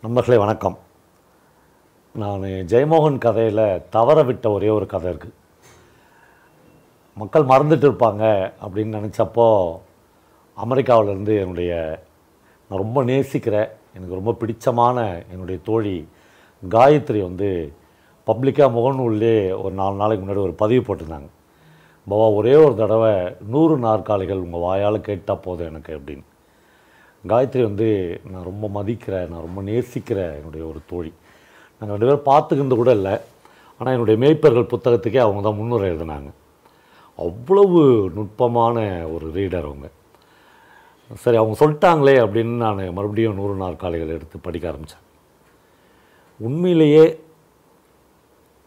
நண்பர்களே வணக்கம். நான் ஜெயமோகன் கதையில் தவற விட்ட ஒரே ஒரு கதை இருக்குது. மக்கள் மறந்துட்டு இருப்பாங்க அப்படின்னு நினச்சப்போ அமெரிக்காவிலேருந்து நான் ரொம்ப நேசிக்கிற, எனக்கு ரொம்ப பிடிச்சமான என்னுடைய தோழி காயத்ரி பப்ளிக்காக முகநூல்லே ஒரு 4 நாளைக்கு முன்னாடி ஒரு பதிவு போட்டிருந்தாங்க. பவா, ஒரே ஒரு தடவை 100 நாற்காலிகள் உங்கள் வாயால் கேட்டால் போதும் எனக்கு அப்படின்னு. காயத்ரி நான் ரொம்ப மதிக்கிறேன், நான் ரொம்ப நேசிக்கிற என்னுடைய ஒரு தோழி. நாங்கள் 2 பேரும் பார்த்துக்கிட்டு கூட இல்லை. ஆனால் என்னுடைய மேய்ப்பர்கள் புத்தகத்துக்கே அவங்க தான் முன்னுரை எழுதினாங்க. அவ்வளவு நுட்பமான ஒரு ரீடர் அவங்க. சரி, அவங்க சொல்லிட்டாங்களே அப்படின்னு நான் மறுபடியும் 100 நாற்காலிகள் எடுத்து படிக்க ஆரம்பித்தேன். உண்மையிலேயே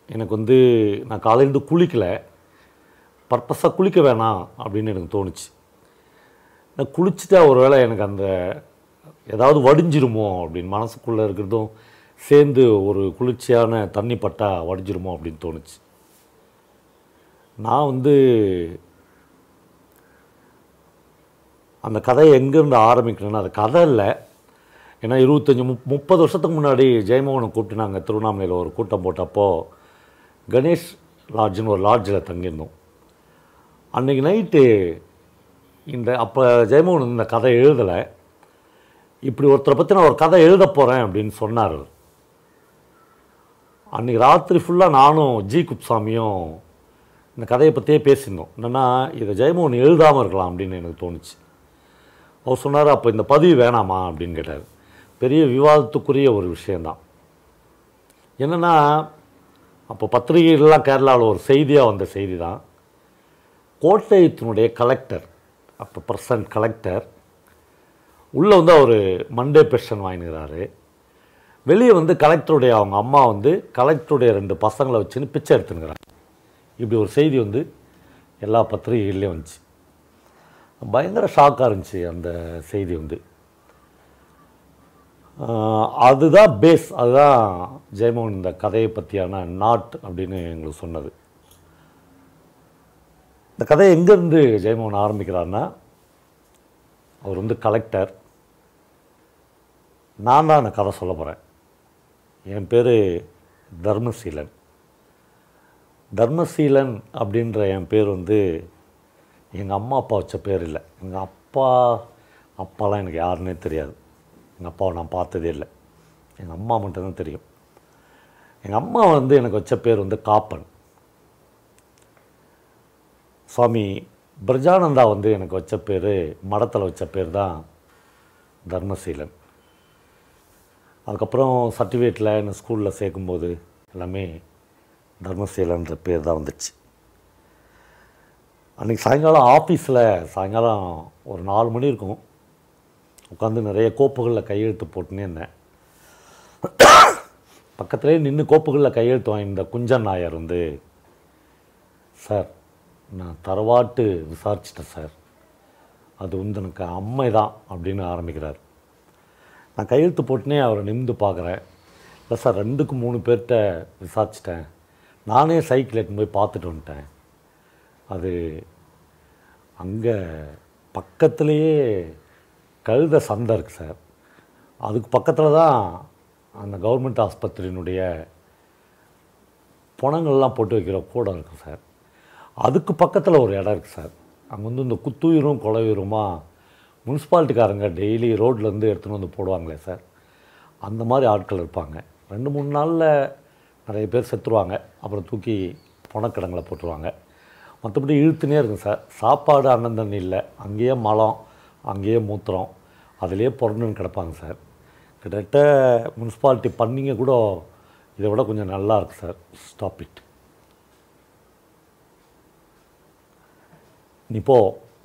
எனக்கு நான் காலையிலேருந்து குளிக்கலை, பர்பஸாக குளிக்க வேணாம் அப்படின்னு எனக்கு தோணுச்சு. நான் குளிச்சுட்டா ஒரு வேளை எனக்கு ஏதாவது வடிஞ்சிருமோ அப்படின்னு மனசுக்குள்ளே இருக்கிறதும் சேர்ந்து ஒரு குளிர்ச்சியான தண்ணி பட்டா வடிஞ்சிருமோ அப்படின்னு தோணுச்சு. நான் அந்த கதையை எங்கேருந்து ஆரம்பிக்கணும்னா, அது கதை இல்லை. ஏன்னா 25-30 வருஷத்துக்கு முன்னாடி ஜெயமோகனை கூப்பிட்டு நாங்கள் திருவண்ணாமலையில் ஒரு கூட்டம் போட்டப்போ கணேஷ் லாட்ஜுன்னு ஒரு லாட்ஜில் தங்கியிருந்தோம். அன்றைக்கி நைட்டு அப்போ ஜெயமோகன் இந்த கதை எழுதலை. இப்படி ஒருத்தரை பற்றி நான் ஒரு கதை எழுத போகிறேன் அப்படின்னு சொன்னார். அன்றைக்கி ராத்திரி ஃபுல்லாக நானும் ஜி குப்சாமியும் இந்த கதையை பற்றியே பேசியிருந்தோம். என்னென்னா, இதை ஜெயமோகன் எழுதாமல் இருக்கலாம் அப்படின்னு எனக்கு தோணுச்சு. அவர் சொன்னார், அப்போ இந்த பதிவு வேணாமா அப்படின்னு கேட்டார். பெரிய விவாதத்துக்குரிய ஒரு விஷயந்தான். என்னென்னா, அப்போ பத்திரிகைகள்லாம் கேரளாவில் ஒரு செய்தியாக வந்த செய்தி தான். கோட்டயத்தினுடைய கலெக்டர், அப்போ ப்ரெசன்ட் கலெக்டர் உள்ளே அவர் மண்டே பென்ஷன் வாங்கிக்கிறாரு. வெளியே கலெக்டருடைய அவங்க அம்மா கலெக்டருடைய 2 பசங்களை வச்சுன்னு பிச்சை எடுத்துனுக்கிறாங்க. இப்படி ஒரு செய்தி எல்லா பத்திரிகைகள்லேயும் வந்துச்சு. பயங்கர ஷாக்காக இருந்துச்சு அந்த செய்தி. அதுதான் பேஸ், அதுதான் ஜெயமோகன் இந்த கதையை பற்றியான நாட் அப்படின்னு எங்களுக்கு சொன்னது. இந்த கதையை எங்கேருந்து ஜெயமோகன் ஆரம்பிக்கிறார்னா, அவர் கலெக்டர். நான் தான் அந்த கதை சொல்ல போகிறேன். என் பேர் தர்மசீலன். தர்மசீலன் அப்படின்ற என் பேர் எங்கள் அம்மா அப்பா வச்ச பேர் இல்லை. எங்கள் அப்பாலாம் எனக்கு யாருன்னே தெரியாது. எங்கள் அப்பாவை நான் பார்த்ததே இல்லை. எங்கள் அம்மா மட்டும்தான் தெரியும். எங்கள் அம்மா எனக்கு வச்ச பேர் காப்பன். சுவாமி பிரஜானந்தா எனக்கு வச்ச பேர், மடத்தில் வச்ச பேர் தான் தர்மசீலன். அதுக்கப்புறம் சர்டிஃபிகேட்டில் என்ன ஸ்கூலில் சேர்க்கும்போது எல்லாமே தர்மசீலன்ற பேர் தான் வந்துச்சு. அன்றைக்கி சாயங்காலம் ஆஃபீஸில் சாயங்காலம் ஒரு 4 மணி இருக்கும். உட்காந்து நிறைய கோப்புகளில் கையெழுத்து போட்டுனே இருந்தேன். பக்கத்துலேயே நின்று கோப்புகளில் கையெழுத்து வாங்கியிருந்த குஞ்சன் நாயர் சார், நான் தரவாட்டு விசாரிச்சிட்டேன் சார், அது எனக்கு அம்மை தான் அப்படின்னு ஆரம்பிக்கிறார். நான் கையெழுத்து போட்டுனே அவரை நிமிந்து பார்க்குறேன். இல்லை சார், 2-3 பேர்கிட்ட விசாரிச்சிட்டேன், நானே சைக்கிள் எடுத்துன்னு போய் பார்த்துட்டு வந்துட்டேன். அது அங்கே பக்கத்துலேயே கழுத சந்தை இருக்குது சார், அதுக்கு பக்கத்தில் தான் அந்த கவர்மெண்ட் ஆஸ்பத்திரியினுடைய பணங்கள்லாம் போட்டு வைக்கிற கூடம் இருக்குது சார், அதுக்கு பக்கத்தில் ஒரு இடம் இருக்குது சார். அங்கே இந்த குத்துயிரும் கொலையுயிருமா முனிசிபாலிட்டிக்காரங்க டெய்லி ரோட்லேருந்து எடுத்துன்னு போடுவாங்களே சார், அந்த மாதிரி ஆட்கள் இருப்பாங்க. 2-3 நாளில் நிறைய பேர் செத்துருவாங்க. அப்புறம் தூக்கி பணக்கிடங்களை போட்டுருவாங்க. மற்றபடி இழுத்துனே இருக்கும் சார். சாப்பாடு அண்ணன் தண்ணி இல்லை, அங்கேயே மலம், அங்கேயே மூத்திரம், அதிலே புரண்டுன்னு கிடப்பாங்க சார். கிட்டத்தட்ட முனிசிபாலிட்டி பண்ணிங்க கூட இதை விட கொஞ்சம் நல்லா இருக்குது சார். ஸ்டாப் இட், நீ போ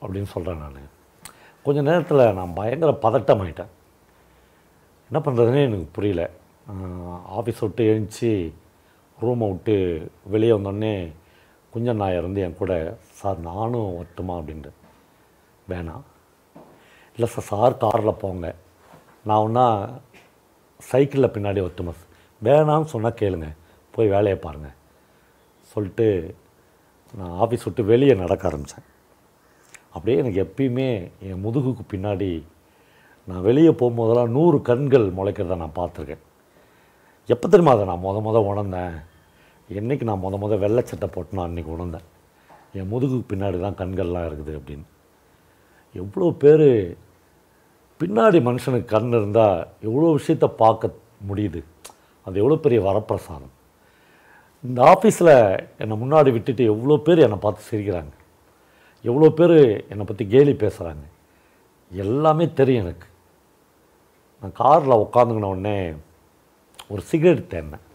அப்படின்னு சொல்கிறேன். நான் கொஞ்சம் நேரத்தில் நான் பயங்கர பதட்டமாயிட்டேன். என்ன பண்ணுறதுனே எனக்கு புரியல. ஆஃபீஸ் விட்டு எழுந்துச்சி ரூமை விட்டு வெளியே வந்தோடனே குஞ்சன் நாயர் என் கூட, சார் நானும் வரட்டுமா அப்படின்ட்டு. வேணாம். இல்லை சார், சார் காரில் போங்க, நான் ஒன்றா சைக்கிளில் பின்னாடி வரட்டுமா? வேணான்னு சொன்னால் கேளுங்க, போய் வேலையை பாருங்கள் சொல்லிட்டு நான் ஆஃபீஸ் விட்டு வெளியே நடக்க ஆரம்பித்தேன். அப்படியே எனக்கு எப்பயுமே என் முதுகுக்கு பின்னாடி நான் வெளியே போகும்போதெல்லாம் 100 கண்கள் முளைக்கிறத நான் பார்த்துருக்கேன். எப்போ தெரியுமா அதை நான் உணர்ந்தேன்? என்றைக்கு நான் வெள்ளை சட்டை போட்டேனோ அன்றைக்கி உணர்ந்தேன். என் முதுகுக்கு பின்னாடி தான் கண்கள்லாம் இருக்குது அப்படின்னு. எவ்வளோ பேர் பின்னாடி மனுஷனுக்கு கண் இருந்தால் எவ்வளோ விஷயத்தை பார்க்க முடியுது. அது எவ்வளோ பெரிய வரப்பிரசாதம். இந்த ஆஃபீஸில் என்னை முன்னாடி விட்டுட்டு எவ்வளோ பேர் என்னை பார்த்து சிரிக்கிறாங்க, எவ்வளோ பேர் என்னை பற்றி கேலி பேசுகிறாங்க, எல்லாமே தெரியும் எனக்கு. நான் காரில் உட்காந்துக்கின உடனே ஒரு சிகரெட் தேடினேன்.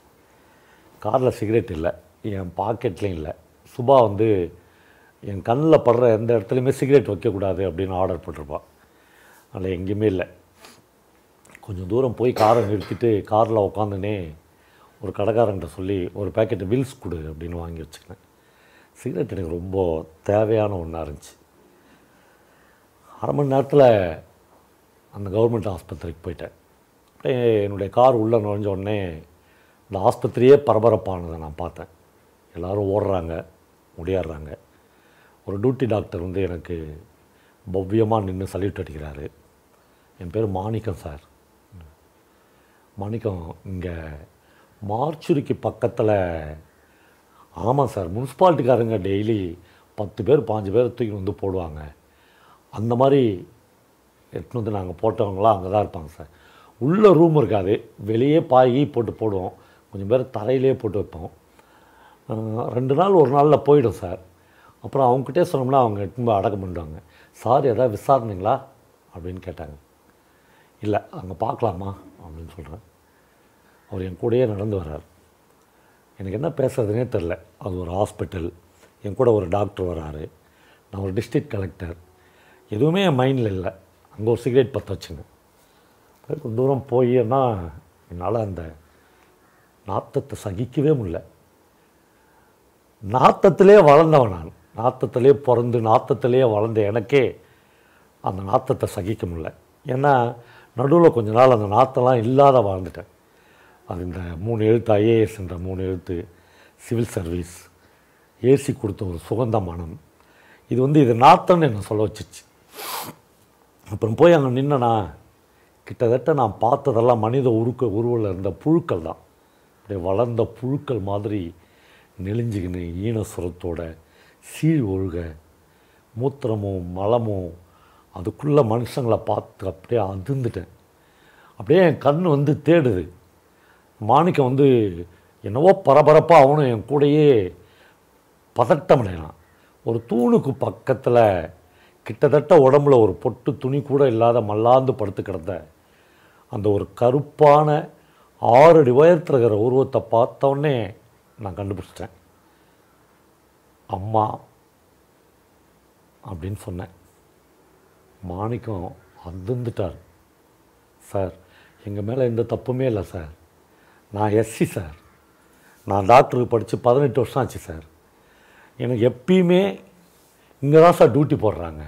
காரில் சிகரெட் இல்லை, என் பாக்கெட்லேயும் இல்லை. சுபா என் கண்ணில் படுற எந்த இடத்துலையுமே சிகரெட் வைக்கக்கூடாது அப்படின்னு ஆர்டர் போட்டிருப்பாள். அதில் எங்கேயுமே இல்லை. கொஞ்சம் தூரம் போய் காரை நிறுத்திட்டு காரில் உட்காந்துனே ஒரு கடைக்காரன்ட்ட சொல்லி ஒரு பேக்கெட்டு வில்ஸ் கொடு அப்படின்னு வாங்கி வச்சுக்கினேன். சிகரெட் எனக்கு ரொம்ப தேவையான ஒன்றா இருந்துச்சு. அரை மணி நேரத்தில் அந்த கவர்மெண்ட் ஆஸ்பத்திரிக்கு போயிட்டேன். அப்படியே என்னுடைய கார் உள்ளே நுழைஞ்ச உடனே இந்த ஆஸ்பத்திரியே பரபரப்பானதை நான் பார்த்தேன். எல்லோரும் ஓடுறாங்க, முடியாடுறாங்க. ஒரு டியூட்டி டாக்டர் எனக்கு பவ்யமாக நின்று சல்யூட் அடிக்கிறாரு. என் பேர் மாணிக்கம் சார். மாணிக்கம், இங்கே மார்ச்சுரிக்கு பக்கத்தில். ஆமாம் சார், முனிசிபாலிட்டிக்காரங்க டெய்லி 10 பேர் 5 பேர் தூக்கி போடுவாங்க. அந்த மாதிரி எடுத்துன்னு நாங்கள் போட்டவங்களாம் அங்கே தான் இருப்பாங்க சார். உள்ளே ரூம் இருக்காது, வெளியே பாய் போட்டு போடுவோம். கொஞ்சம் பேர் தரையிலே போட்டு வைப்போம். 2 நாள் 1 நாளில் போயிடும் சார். அப்புறம் அவங்ககிட்டே சொன்னோம்னா அவங்க எடுத்துன்னு போய் அடக்கம் பண்ணிடுவாங்க. சார் எதாவது விசாரணைங்களா அப்படின்னு கேட்டாங்க. இல்லை, அங்கே பார்க்கலாமா அப்படின்னு சொல்கிறேன். அவர் என் கூடயே நடந்து வர்றார். எனக்கு என்ன பேசுறதுனே தெரில. அது ஒரு ஹாஸ்பிட்டல், என் கூட ஒரு டாக்டர் வர்றாரு, நான் ஒரு டிஸ்ட்ரிக்ட் கலெக்டர். எதுவுமே என் மைண்டில் இல்லை. அங்கே ஒரு சிகரெட் பற்ற வச்சுங்க. கொஞ்சம் தூரம் போயின்னா என்னால் அந்த நாத்தத்தை சகிக்கவே முடியல. நாத்தத்திலே வளர்ந்தவன் நான். நாத்தத்திலே பிறந்து நாத்தத்திலே வளர்ந்த எனக்கே அந்த நாத்தத்தை சகிக்க முடியல. ஏன்னா நடுவில் கொஞ்ச நாள் அந்த நாத்தெல்லாம் இல்லாத வாழ்ந்துட்டேன். அது இந்த 3 எழுத்து ஐஏஎஸ் என்ற 3 எழுத்து, சிவில் சர்வீஸ், ஏசி கொடுத்த ஒரு சுகந்த மனம், இது இது நாத்தம்னு என்னை சொல்ல வச்சிச்சு. அப்புறம் போய் அங்கே நின்னா கிட்டத்தட்ட நான் பார்த்ததெல்லாம் மனித உருவில் இருந்த புழுக்கள் தான். அப்படியே வளர்ந்த புழுக்கள் மாதிரி நெளிஞ்சிக்கின்னு ஈனசுரத்தோட சீழ் ஒழுக, மூத்திரமும் மலமும் அதுக்குள்ளே மனுஷங்களை பார்த்து அப்படியே அதிர்ந்துட்டேன். அப்படியே என் கண் தேடுது. மாணிக்கம் என்னவோ பரபரப்பாக அவனும் என் கூடையே பதட்டமடையான். ஒரு தூணுக்கு பக்கத்தில் கிட்டத்தட்ட உடம்புல ஒரு பொட்டு துணி கூட இல்லாத மல்லாந்து படுத்து கிடந்த அந்த ஒரு கருப்பான 6 அடி உயரத்தில் இருக்கிற உருவத்தை பார்த்தோன்னே நான் கண்டுபிடிச்சிட்டேன். அம்மா அப்படின்னு சொன்னேன். மாணிக்கம் அதிர்ந்துட்டார். சார், எங்கள் மேலே எந்த தப்புமே இல்லை சார். நான் எஸ்சி சார். நான் டாக்டருக்கு படித்து 18 வருஷம் ஆச்சு சார். எனக்கு எப்பயுமே இங்கே தான் சார் டியூட்டி போடுறாங்க.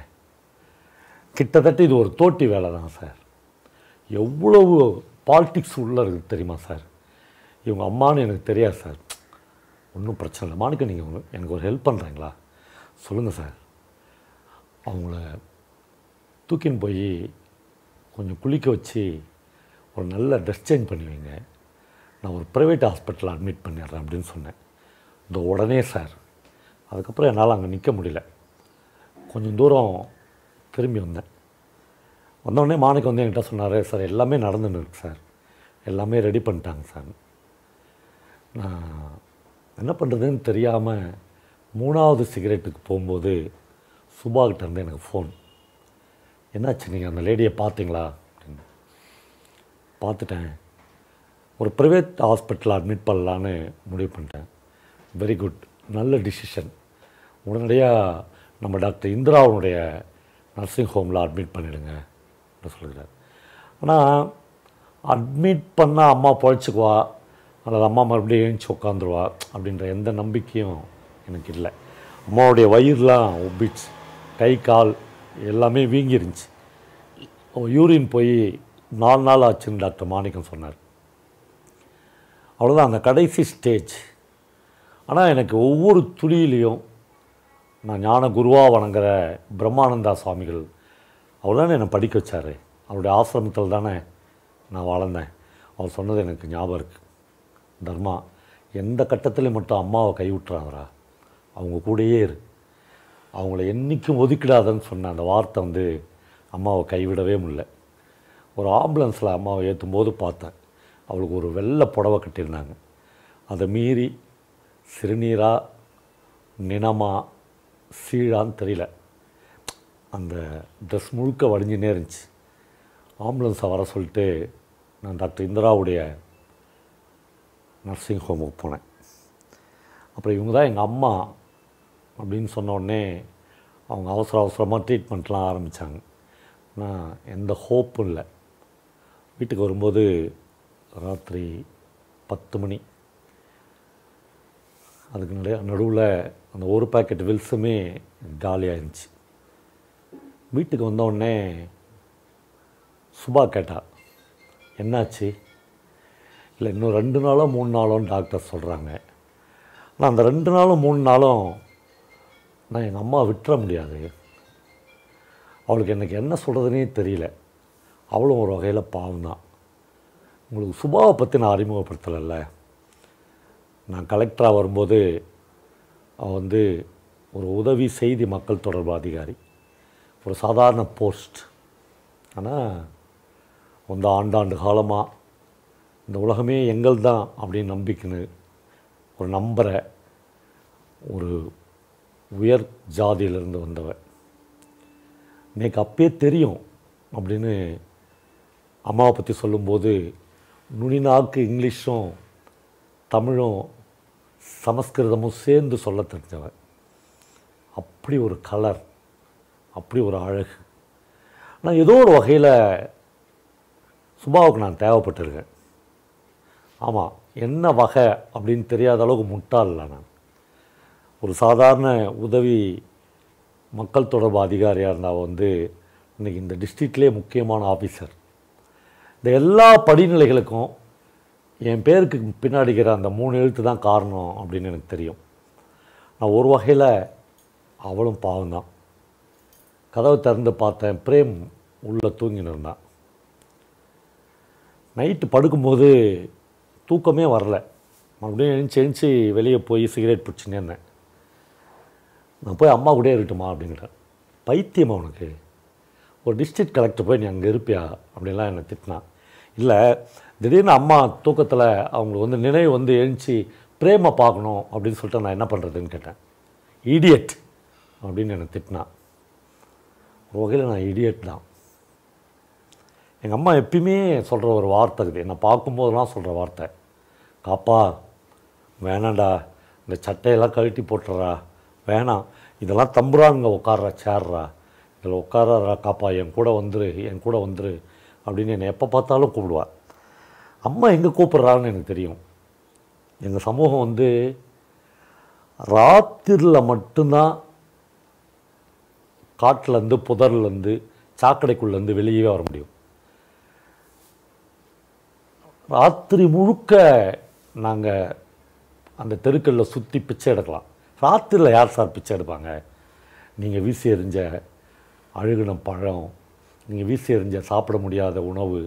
கிட்டத்தட்ட இது ஒரு தோட்டி வேலை தான் சார். எவ்வளவு பாலிட்டிக்ஸ் உள்ளே இருக்குது தெரியுமா சார். இவங்க அம்மானு எனக்கு தெரியாது சார். ஒன்றும் பிரச்சனை இல்லை. மாணிக்கம், நீங்கள் எனக்கு ஒரு ஹெல்ப் பண்ணுறீங்களா? சொல்லுங்கள் சார். அவங்கள தூக்கின்னு போய் கொஞ்சம் குளிக்க வச்சு ஒரு நல்ல ட்ரெஸ் சேஞ்ச் பண்ணி வைங்க. நான் ஒரு ப்ரைவேட் ஹாஸ்பிட்டலில் அட்மிட் பண்ணிடுறேன் அப்படின்னு சொன்னேன். இந்த உடனே சார். அதுக்கப்புறம் என்னால் அங்கே நிற்க முடியல. கொஞ்சம் தூரம் திரும்பி வந்தோடனே மாணிக்கம் என்கிட்ட சொன்னார், சார் எல்லாமே நடந்துன்னு இருக்கு சார், எல்லாமே ரெடி பண்ணிட்டாங்க சார். நான் என்ன பண்ணுறதுன்னு தெரியாமல் 3வது சிகரெட்டுக்கு போகும்போது சுபாகிட்டேருந்து எனக்கு ஃபோன். என்னாச்சு, நீங்கள் அந்த லேடியை பார்த்தீங்களா அப்படின்னு. பார்த்துட்டேன். ஒரு ப்ரைவேட் ஹாஸ்பிட்டலில் அட்மிட் பண்ணலான்னு முடிவு பண்ணிட்டேன். வெரி குட், நல்ல டிசிஷன். உடனடியாக நம்ம டாக்டர் இந்திராவுடைய நர்சிங் ஹோமில் அட்மிட் பண்ணிவிடுங்க அப்படின்னு சொல்லுகிறார். ஆனால் அட்மிட் பண்ணால் அம்மா பொழைச்சிக்குவா அல்லது அம்மா மறுபடியும் எழுந்துச்சி உட்காந்துருவா அப்படின்ற எந்த நம்பிக்கையும் எனக்கு இல்லை. அம்மாவுடைய வயிறுலாம் உப்பிச்சு, கை கால் எல்லாமே வீங்கிருந்துச்சு. யூரின் போய் 4 நாள் ஆச்சுன்னு டாக்டர் மாணிக்கம் சொன்னார். அவ்வளோதான், அந்த கடைசி ஸ்டேஜ். ஆனால் எனக்கு ஒவ்வொரு துளியிலையும் நான் ஞான குருவாக வணங்குற பிரம்மானந்தா சுவாமிகள் அவ்வளோதான் என்னை படிக்க வச்சார். அவருடைய ஆசிரமத்தில் தானே நான் வளர்ந்தேன். அவர் சொன்னது எனக்கு ஞாபகம் இருக்குது. தர்மா, எந்த கட்டத்திலையும் மட்டும் அம்மாவை கைவிட்டுறாதரா, அவங்க கூடயே இரு, அவங்கள என்றைக்கும் ஒதுக்கிடாதன்னு சொன்ன அந்த வார்த்தை வந்து அம்மாவை கைவிடவே முடியல. ஒரு ஆம்புலன்ஸில் அம்மாவை ஏற்றும் போது பார்த்தேன், அவளுக்கு ஒரு வெள்ளை புடவை கட்டியிருந்தாங்க. அதை மீறி சிறுநீரா நினமா சீழான்னு தெரியல, அந்த ட்ரெஸ் முழுக்க வடிஞ்சுனே இருந்துச்சு. ஆம்புலன்ஸை வர சொல்லிட்டு நான் டாக்டர் இந்திராவுடைய நர்சிங் ஹோமுக்கு போனேன். அப்புறம் இவங்க தான் எங்கள் அம்மா அப்படின்னு சொன்னோடனே அவங்க அவசரமாக ட்ரீட்மெண்ட்லாம் ஆரம்பித்தாங்க. ஆனால் எந்த ஹோப்பும் இல்லை. வீட்டுக்கு வரும்போது ராத்திரி 10 மணி. அதுக்கு நடுவில் அந்த ஒரு பேக்கெட் வில்ஸுமே காலியாகிருந்துச்சு. வீட்டுக்கு வந்தோடனே சுபா கேட்டா, என்னாச்சு? இல்லை, இன்னும் 2 நாளோ 3 நாளோன்னு டாக்டர் சொல்கிறாங்க. ஆனால் அந்த 2 நாளும் 3 நாளும் நான் எங்கள் அம்மா விட்டுற முடியாது. அவளுக்கு எனக்கு என்ன சொல்கிறதுனே தெரியல. அவளும் ஒரு வகையில் பாவம் தான். உங்களுக்கு சுபாவை பற்றி நான் அறிமுகப்படுத்தலைல்ல. நான் கலெக்டராக வரும்போது அவள் வந்து ஒரு உதவி செய்தி மக்கள் தொடர்பு அதிகாரி, ஒரு சாதாரண போஸ்ட். ஆனால் அந்த ஆண்டாண்டு காலமாக இந்த உலகமே எங்கள் தான் அப்படின்னு நம்பிக்கைன்னு ஒரு நம்புகிற ஒரு உயர் ஜாதியிலிருந்து வந்தவன். எனக்கு அப்பயே தெரியும் அப்படின்னு அம்மாவை பற்றி சொல்லும்போது நுனிநாக்கு இங்கிலீஷும் தமிழும் சமஸ்கிருதமும் சேர்ந்து சொல்ல தெரிஞ்சவன். அப்படி ஒரு கலர், அப்படி ஒரு அழகு. ஆனால் ஏதோ ஒரு வகையில் சுபாவுக்கு நான் தேவைப்பட்டிருக்கேன். ஆமாம், என்ன வகை அப்படின்னு தெரியாத அளவுக்கு முட்டாள் இல்லை நான். ஒரு சாதாரண உதவி மக்கள் தொடர்பு அதிகாரியாக இருந்தால் வந்து இன்றைக்கி இந்த டிஸ்ட்ரிக்ட்லேயே முக்கியமான ஆஃபீஸர். இந்த எல்லா படிநிலைகளுக்கும் என் பேருக்கு பின்னாடிக்கிற அந்த 3 எழுத்து தான் காரணம் அப்படின்னு எனக்கு தெரியும். நான் ஒரு வகையில் அவளும் பாவம்தான். கதவை திறந்து பார்த்தேன், பிரேம் உள்ளே தூங்கின்னு இருந்தான். நைட்டு படுக்கும்போது தூக்கமே வரல. மறுபடியும் எழுந்துச்சு வெளியே போய் சிகரெட் பிடிச்சின்னு இருந்தேன். நான் போய் அம்மா கூட இருக்கட்டுமா அப்படிங்கிறேன். பைத்தியமா உனக்கு, ஒரு டிஸ்ட்ரிக்ட் கலெக்டர் போய் நீ அங்கே இருப்பியா அப்படின்லாம் என்னை திட்டினான். இல்லை, திடீர்னு அம்மா தூக்கத்தில் அவங்களுக்கு வந்து நினைவு வந்து எழுந்துச்சி பிரேமை பார்க்கணும் அப்படின்னு சொல்லிட்டு நான் என்ன பண்ணுறதுன்னு கேட்டேன். இடியட் அப்படின்னு என்னை திட்டினான். ஒரு வகையில் நான் இடியட் தான். எங்கள் அம்மா எப்பயுமே சொல்கிற ஒரு வார்த்தை இருக்குது, என்னை பார்க்கும்போதெல்லாம் சொல்கிற வார்த்தை, காப்பா வேணாண்டா, இந்த சட்டையெல்லாம் கழட்டி போட்டுறா, வேணாம், இதெல்லாம் தம்புராங்க உட்கார்றா, சேர்றா, இதில் உட்காரா காப்பா, என் கூட வந்துரு அப்படின்னு என்னை எப்போ பார்த்தாலும் கூப்பிடுவாள். அம்மா எங்கே கூப்பிட்றான்னு எனக்கு தெரியும். எங்கள் சமூகம் வந்து ராத்திரியில் மட்டும்தான் காட்டிலேருந்து புதர்லேருந்து சாக்கடைக்குள்ளேருந்து வெளியே வர முடியும். ராத்திரி முழுக்க நாங்கள் அந்த தெருக்களில் சுற்றி பிச்சை எடுக்கலாம். ராத்திரியில் யார் சார் பிச்சை எடுப்பாங்க? நீங்கள் வீசி எறிஞ்ச அழுகின பழம், நீங்கள் வீசி எறிஞ்ச சாப்பிட முடியாத உணவு,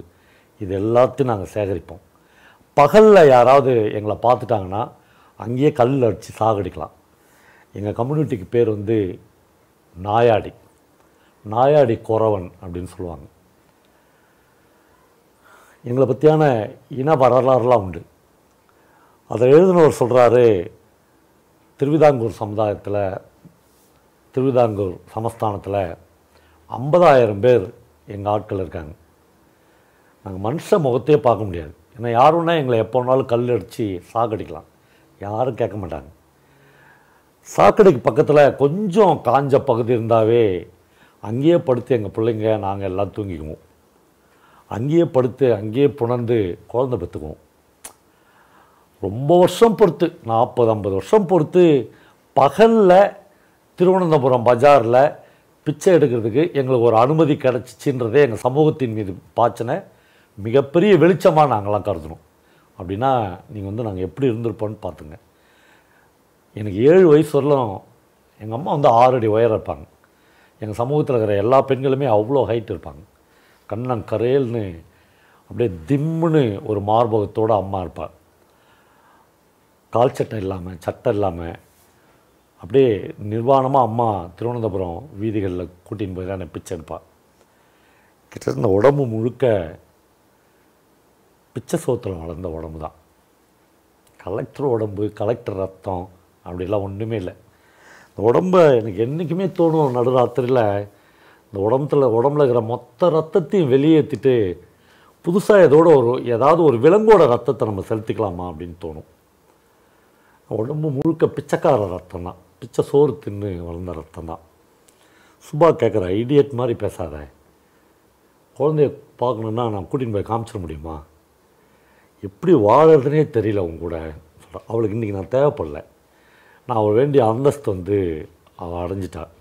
இது எல்லாத்தையும் நாங்கள் சேகரிப்போம். பகலில் யாராவது எங்களை பார்த்துட்டாங்கன்னா அங்கேயே கல்லில் அடித்து சாகடிக்கலாம். எங்கள் கம்யூனிட்டிக்கு பேர் வந்து நாயாடி குறவன் அப்படின்னு சொல்லுவாங்க. எங்களை பற்றியான இன வரலாறுலாம் உண்டு. அதை எழுதினவர் சொல்கிறாரு, திருவிதாங்கூர் சமஸ்தானத்தில் 50,000 பேர் எங்கள் ஆட்கள் இருக்காங்க. நாங்கள் மனுஷ முகத்தையே பார்க்க முடியாது. ஏன்னா யாருன்னா எங்களை எப்போ வேணாலும் கல் அடித்து சாக்கடிக்கலாம், யாரும் கேட்க மாட்டாங்க. சாக்கடைக்கு பக்கத்தில் கொஞ்சம் காஞ்ச பகுதி இருந்தாவே அங்கேயே படுத்து எங்கள் பிள்ளைங்க நாங்கள் எல்லாம் தூங்கிக்குவோம். அங்கேயே படுத்து அங்கேயே புணர்ந்து குழந்தை பெற்றுக்குவோம். ரொம்ப வருஷம் பொறுத்து, 40-50 வருஷம் பொறுத்து பகலில் திருவனந்தபுரம் பஜாரில் பிச்சை எடுக்கிறதுக்கு எங்களுக்கு ஒரு அனுமதி கிடச்சிச்சின்றதே எங்கள் சமூகத்தின் மீது பாய்ச்சின மிகப்பெரிய வெளிச்சமாக நாங்களாம் கருதுனோம். அப்படின்னா நீங்கள் வந்து நாங்கள் எப்படி இருந்திருப்போன்னு பார்த்துங்க. எனக்கு 7 வயசு வரலும் எங்கள் அம்மா வந்து 6 அடி உயரம் இருப்பாங்க. எங்கள் சமூகத்தில் இருக்கிற எல்லா பெண்களுமே அவ்வளோ ஹைட் இருப்பாங்க. கண்ணங்கரேல்னு அப்படியே திம்முன்னு ஒரு மார்பகத்தோடு அம்மா இருப்பாள். கால் சட்டை இல்லாமல், சட்டை இல்லாமல் அப்படியே நிர்வாணமாக அம்மா திருவனந்தபுரம் வீதிகளில் கூட்டின்னு போய் தான் என்னை பிச்சை எடுப்பாள். கிட்டத்தட்ட இந்த உடம்பு முழுக்க பிச்சை சோத்திரம் வளர்ந்த உடம்பு தான். கலெக்டர் உடம்பு, கலெக்டர் ரத்தம் அப்படிலாம் ஒன்றுமே இல்லை. இந்த உடம்பை எனக்கு என்றைக்குமே தோணும், நடுராத்திரியில் இந்த உடம்புல இருக்கிற மொத்த ரத்தத்தையும் வெளியேற்றிட்டு புதுசாக ஏதாவது ஒரு விலங்கோட ரத்தத்தை நம்ம செலுத்திக்கலாமா அப்படின்னு தோணும். உடம்பு முழுக்க பிச்சைக்கார ரத்தம் தான், பிச்சை சோறு தின்னு வளர்ந்த ரத்தம் தான். சுபா கேட்குற, ஐடியட் மாதிரி பேசாத, குழந்தைய பார்க்கணுன்னா நான் கூட்டின்னு போய் காமிச்சிட முடியுமா, எப்படி வாழறதுனே தெரியல உங்க கூட சொல்கிறேன். அவளுக்கு இன்றைக்கி நான் தேவைப்படல, நான் அவள் வேண்டிய அந்தஸ்து அவள் அடைஞ்சிட்டாள்.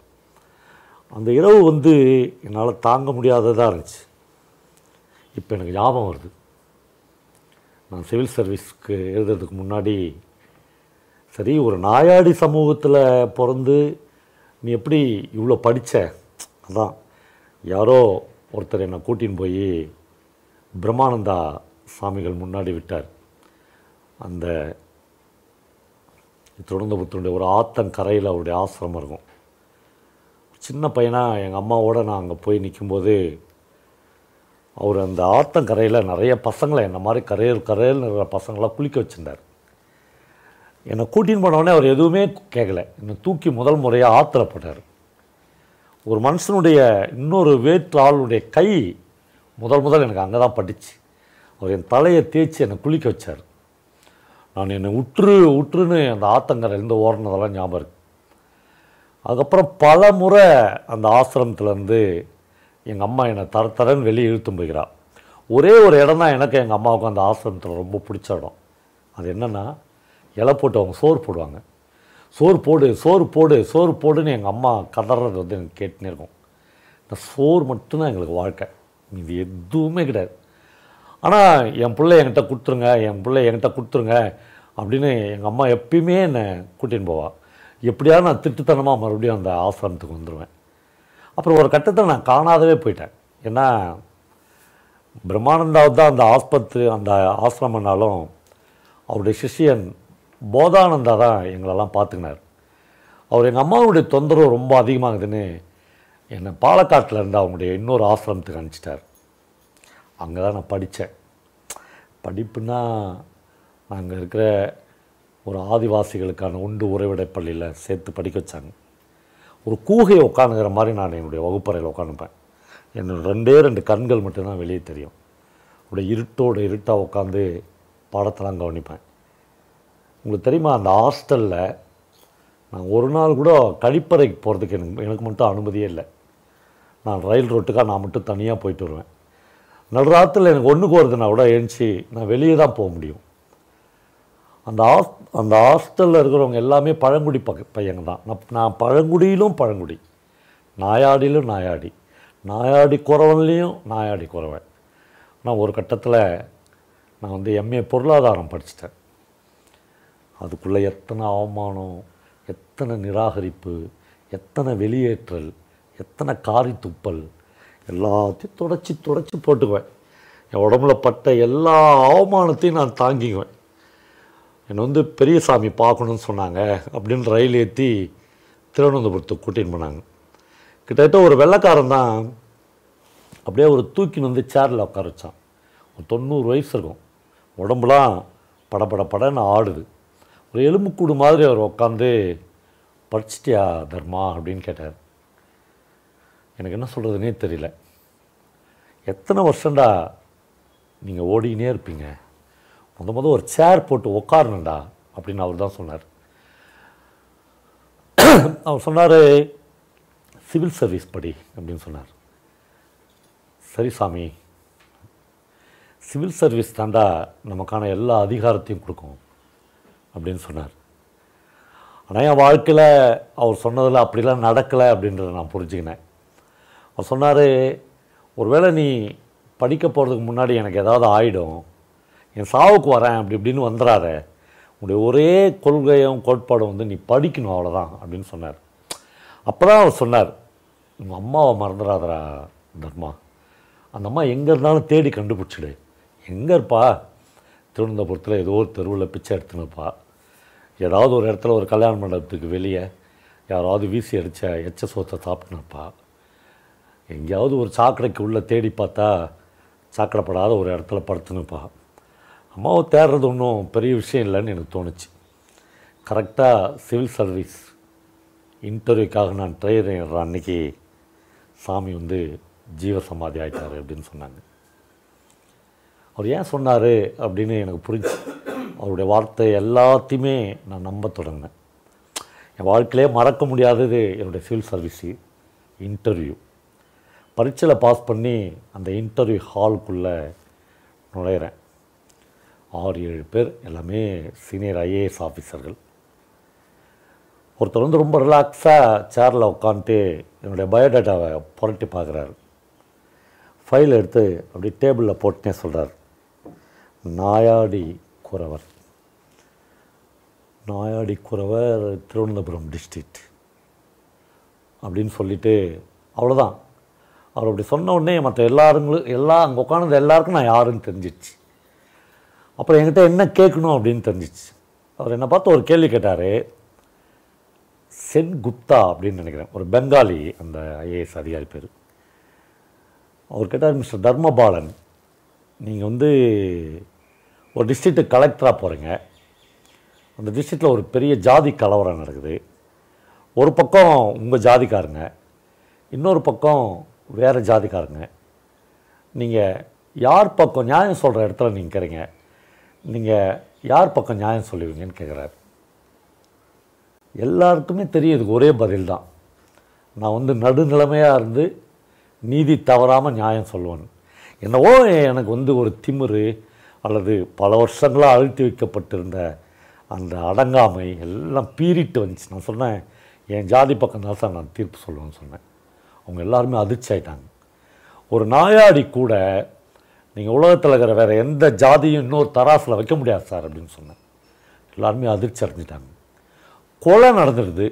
அந்த இரவு என்னால் தாங்க முடியாததாக இருந்துச்சு. இப்போ எனக்கு ஞாபகம் வருது, நான் சிவில் சர்வீஸ்க்கு எழுதுறதுக்கு முன்னாடி, சரி ஒரு நாயாடி சமூகத்தில் பிறந்து நீ எப்படி இவ்வளோ படித்த, அதான் யாரோ ஒருத்தர் என்னை கூட்டின்னு போய் பிரம்மானந்தா சாமிகள் முன்னாடி விட்டார். அந்த திருவனந்தபுரத்துடைய ஒரு ஆத்தங்கரையில் அவருடைய ஆசிரமம் இருக்கும். சின்ன பையனாக எங்கள் அம்மாவோடு நான் அங்கே போய் நிற்கும்போது அவர் அந்த ஆத்தங்கரையில் நிறைய பசங்களை என்ன மாதிரி கரையில் இருக்கிற பசங்களாம் குளிக்க வச்சுருந்தார். என்னை கூட்டின்னு போனவுடனே அவர் எதுவுமே கேட்கல, என்னை தூக்கி முதல் முறையாக ஆற்றுல போட்டார். ஒரு மனுஷனுடைய இன்னொரு வேற்று ஆளுடைய கை முதல் எனக்கு அங்கே தான் பட்டுச்சு. அவர் என் தலையை தேய்ச்சி என்னை குளிக்க வச்சார். நான் என்னை உற்றுன்னு அந்த ஆத்தங்கரையிலேருந்து ஓடினதெல்லாம் ஞாபகம் இருக்குது. அதுக்கப்புறம் பல முறை அந்த ஆசிரமத்துலேருந்து எங்கள் அம்மா என்னை தரன்னு வெளியே இழுத்து போய்கிறாள். ஒரே ஒரு இடம் தான் எனக்கு எங்கள் அம்மாவுக்கு அந்த ஆசிரமத்தில் ரொம்ப பிடிச்ச இடம். அது என்னென்னா, இலை போட்டு அவங்க சோறு போடுவாங்க. சோறு போடுன்னு எங்கள் அம்மா கதறது எனக்கு கேட்டுனே இருக்கும். இந்த சோறு மட்டும்தான் எங்களுக்கு வாழ்க்கை, இது எதுவுமே கிடையாது. ஆனால் என் பிள்ளை என்கிட்ட கொடுத்துருங்க அப்படின்னு எங்கள் அம்மா எப்பயுமே என்னை கூட்டின்னு போவாள். எப்படியாவது நான் திட்டுத்தனமாக மறுபடியும் அந்த ஆசிரமத்துக்கு வந்துடுவேன். அப்புறம் ஒரு கட்டத்தில் நான் காணாதவே போயிட்டேன். ஏன்னா பிரம்மானந்தாவது தான் அந்த ஆசிரமனாலும் அவருடைய சிஷியன் போதானந்தா தான் எங்களெல்லாம் பார்த்துக்கினார். அவர் எங்கள் அம்மாவுடைய தொந்தரவு ரொம்ப அதிகமாகுதுன்னு என்னை பாலக்காட்டில் இருந்து அவங்களுடைய இன்னொரு ஆசிரமத்துக்கு அனுப்பிச்சிட்டார். அங்கே தான் நான் படித்தேன். படிப்புன்னா நாங்கள் இருக்கிற ஒரு ஆதிவாசிகளுக்கான உண்டு உறைவிடை பள்ளியில் சேர்த்து படிக்க வச்சாங்க. ஒரு கூகையை உட்காந்துக்கிற மாதிரி நான் என்னுடைய வகுப்பறையில் உட்காந்துப்பேன். என்னோட 2 கண்கள் மட்டும்தான் வெளியே தெரியும். அப்படியே இருட்டாக உட்காந்து பாடத்தெல்லாம் கவனிப்பேன். உங்களுக்கு தெரியுமா, அந்த ஹாஸ்டலில் நான் ஒரு நாள் கூட கழிப்பறைக்கு போகிறதுக்கு எனக்கு மட்டும் அனுமதியே இல்லை. நான் ரயில் ரோட்டுக்காக நான் மட்டும் தனியாக போயிட்டு வருவேன். நடுராத்தில் எனக்கு ஒன்றுக்கு வருதுன்னா கூட எழுந்துச்சி நான் வெளியே தான் போக முடியும். அந்த ஹாஸ்டலில் இருக்கிறவங்க எல்லாமே பழங்குடி பையங்க தான். நான் பழங்குடியிலும் பழங்குடி, நாயாடியிலும் நாயாடி குறவன்லேயும் நாயாடி குறவன். நான் ஒரு கட்டத்தில் நான் எம்ஏ பொருளாதாரம் படிச்சிட்டேன். அதுக்குள்ளே எத்தனை அவமானம், எத்தனை நிராகரிப்பு, எத்தனை வெளியேற்றல், எத்தனை காரி துப்பல், எல்லாத்தையும் தொடச்சி போட்டுக்குவேன். என் உடம்புல பட்ட எல்லா அவமானத்தையும் நான் தாங்கிக்குவேன். என்னை பெரியசாமி பார்க்கணுன்னு சொன்னாங்க அப்படின்னு ரயில் ஏற்றி திருவனந்தபுரத்துக்கு கூட்டின்னு போனாங்க. கிட்டத்தட்ட ஒரு வெள்ளைக்காரன் தான் அப்படியே ஒரு தூக்கின்னு சேரில் உட்கார வச்சான். ஒரு 90 வயசு இருக்கும். உடம்புலாம் படன்னு ஆடுது. ஒரு எலும்புக்கூடு மாதிரி அவர் உட்காந்து, படிச்சிட்டியா தர்மா அப்படின்னு கேட்டார். எனக்கு என்ன சொல்கிறதுனே தெரியல. எத்தனை வருஷம்டா நீங்கள் ஓடினே இருப்பீங்க, ஒரு சேர் போட்டு உட்காரணுண்டா அப்படின்னு அவர் தான் சொன்னார். அவர் சொன்னார், சிவில் சர்வீஸ் படி அப்படின்னு சொன்னார். சரி சாமி, சிவில் சர்வீஸ் தாண்டா நமக்கான எல்லா அதிகாரத்தையும் கொடுக்கும் அப்படின்னு சொன்னார். ஆனால் என் வாழ்க்கையில் அவர் சொன்னதில் அப்படிலாம் நடக்கலை அப்படின்றத நான் புரிஞ்சுக்கினேன். அவர் சொன்னார், ஒருவேளை நீ படிக்க போகிறதுக்கு முன்னாடி எனக்கு ஏதாவது ஆகிடும், என் சாவுக்கு வரேன் அப்படி இப்படின்னு வந்துடாத, உன்னுடைய ஒரே கொள்கையும் கோட்பாடும் நீ படிக்கணும், அவ்வளோதான் அப்படின்னு சொன்னார். அப்போ தான் அவர் சொன்னார், உங்கள் அம்மாவை மறந்துடாதரா தர்மா, அந்த அம்மா எங்கே இருந்தாலும் தேடி கண்டுபிடிச்சிடு. எங்கே இருப்பா? திருவனந்தபுரத்தில் ஏதோ ஒரு தெருவில் பிச்சை எடுத்துனுப்பா. ஏதாவது ஒரு இடத்துல ஒரு கல்யாண மண்டபத்துக்கு வெளியே யாராவது வீசி அடித்த எச்ச சோத்தை சாப்பிட்டுனுப்பா. எங்கேயாவது ஒரு சாக்கடைக்கு உள்ளே தேடி பார்த்தா சாக்கடைப்படாத ஒரு இடத்துல படுத்துனுப்பா. அம்மாவை தேடுறது ஒன்றும் பெரிய விஷயம் இல்லைன்னு எனக்கு தோணுச்சு. கரெக்டாக சிவில் சர்வீஸ் இன்டர்வியூக்காக நான் ட்ரெயின் அன்றைக்கி சாமி ஜீவசமாதி ஆகிட்டார் அப்படின்னு சொன்னாங்க. அவர் ஏன் சொன்னார் அப்படின்னு எனக்கு புரிஞ்சு அவருடைய வார்த்தை எல்லாத்தையுமே நான் நம்ப தொடங்கினேன். என் வாழ்க்கையிலே மறக்க முடியாதது என்னுடைய சிவில் சர்வீஸ் இன்டர்வியூ. பரீட்சையில் பாஸ் பண்ணி அந்த இன்டர்வியூ ஹாலுக்குள்ளே நுழையிறேன். 6-7 பேர் எல்லாமே சீனியர் ஐஏஎஸ் ஆஃபீஸர்கள். ஒருத்தர் ரொம்ப ரிலாக்ஸாக சேரில் உட்காந்துட்டு என்னுடைய பயோடேட்டாவை புரட்டி பார்க்குறாரு. ஃபைல் எடுத்து அப்படி டேபிளில் போட்டுனே சொல்கிறார், நாயாடி குறவர், நாயாடி குறவர், திருவனந்தபுரம் டிஸ்ட்ரிக்ட் அப்படின்னு சொல்லிவிட்டு அவ்வளோதான். அவர் அப்படி சொன்ன உடனே மற்ற எல்லாம் அங்கே உட்காந்து எல்லாருக்கும் நான் யாருன்னு தெரிஞ்சிடுச்சு. அப்புறம் என்கிட்ட என்ன கேட்கணும் அப்படின்னு தெரிஞ்சிச்சு. அவர் என்னை பார்த்து ஒரு கேள்வி கேட்டார். சென்குப்தா அப்படின்னு நினைக்கிறேன், ஒரு பெங்காலி அந்த ஐஏஎஸ் அதிகாரி பேர். அவர் கேட்டார், மிஸ்டர் தர்மபாலன், நீங்கள் ஒரு டிஸ்ட்ரிக்ட்டு கலெக்டராக போகிறீங்க. அந்த டிஸ்ட்ரிக்டில் ஒரு பெரிய ஜாதி கலவரம் நடக்குது. ஒரு பக்கம் உங்கள் ஜாதிக்காரங்க, இன்னொரு பக்கம் வேறு ஜாதிக்காரங்க. நீங்கள் யார் பக்கம் நியாயம் சொல்கிற இடத்துல நீங்கள் இருக்கிறீங்க, நீங்கள் யார் பக்கம் நியாயம் சொல்லுவீங்கன்னு கேட்குறாரு. எல்லாருக்குமே தெரியும் இதுக்கு ஒரே பதில் தான், நான் நடுநிலைமையாக இருந்து நீதி தவறாமல் நியாயம் சொல்லுவேன். என்னவோ எனக்கு ஒரு திமிரு அல்லது பல வருஷங்களாக அழுத்தி வைக்கப்பட்டிருந்த அந்த அடங்காமை எல்லாம் பீறிட்டு வந்துச்சு. நான் சொன்னேன், என் ஜாதி பக்கம் தான் சார் நான் தீர்ப்பு சொல்லுவேன்னு சொன்னேன். அவங்க எல்லாருமே அதிர்ச்சி ஆகிட்டாங்க. ஒரு நாயாடி கூட நீங்கள் உலகத்தில் இருக்கிற வேறு எந்த ஜாதியும் இன்னொரு தராசில் வைக்க முடியாது சார் அப்படின்னு சொன்னேன். எல்லாருமே அதிர்ச்சி அடைஞ்சிட்டாங்க. கொலை நடந்துடுது,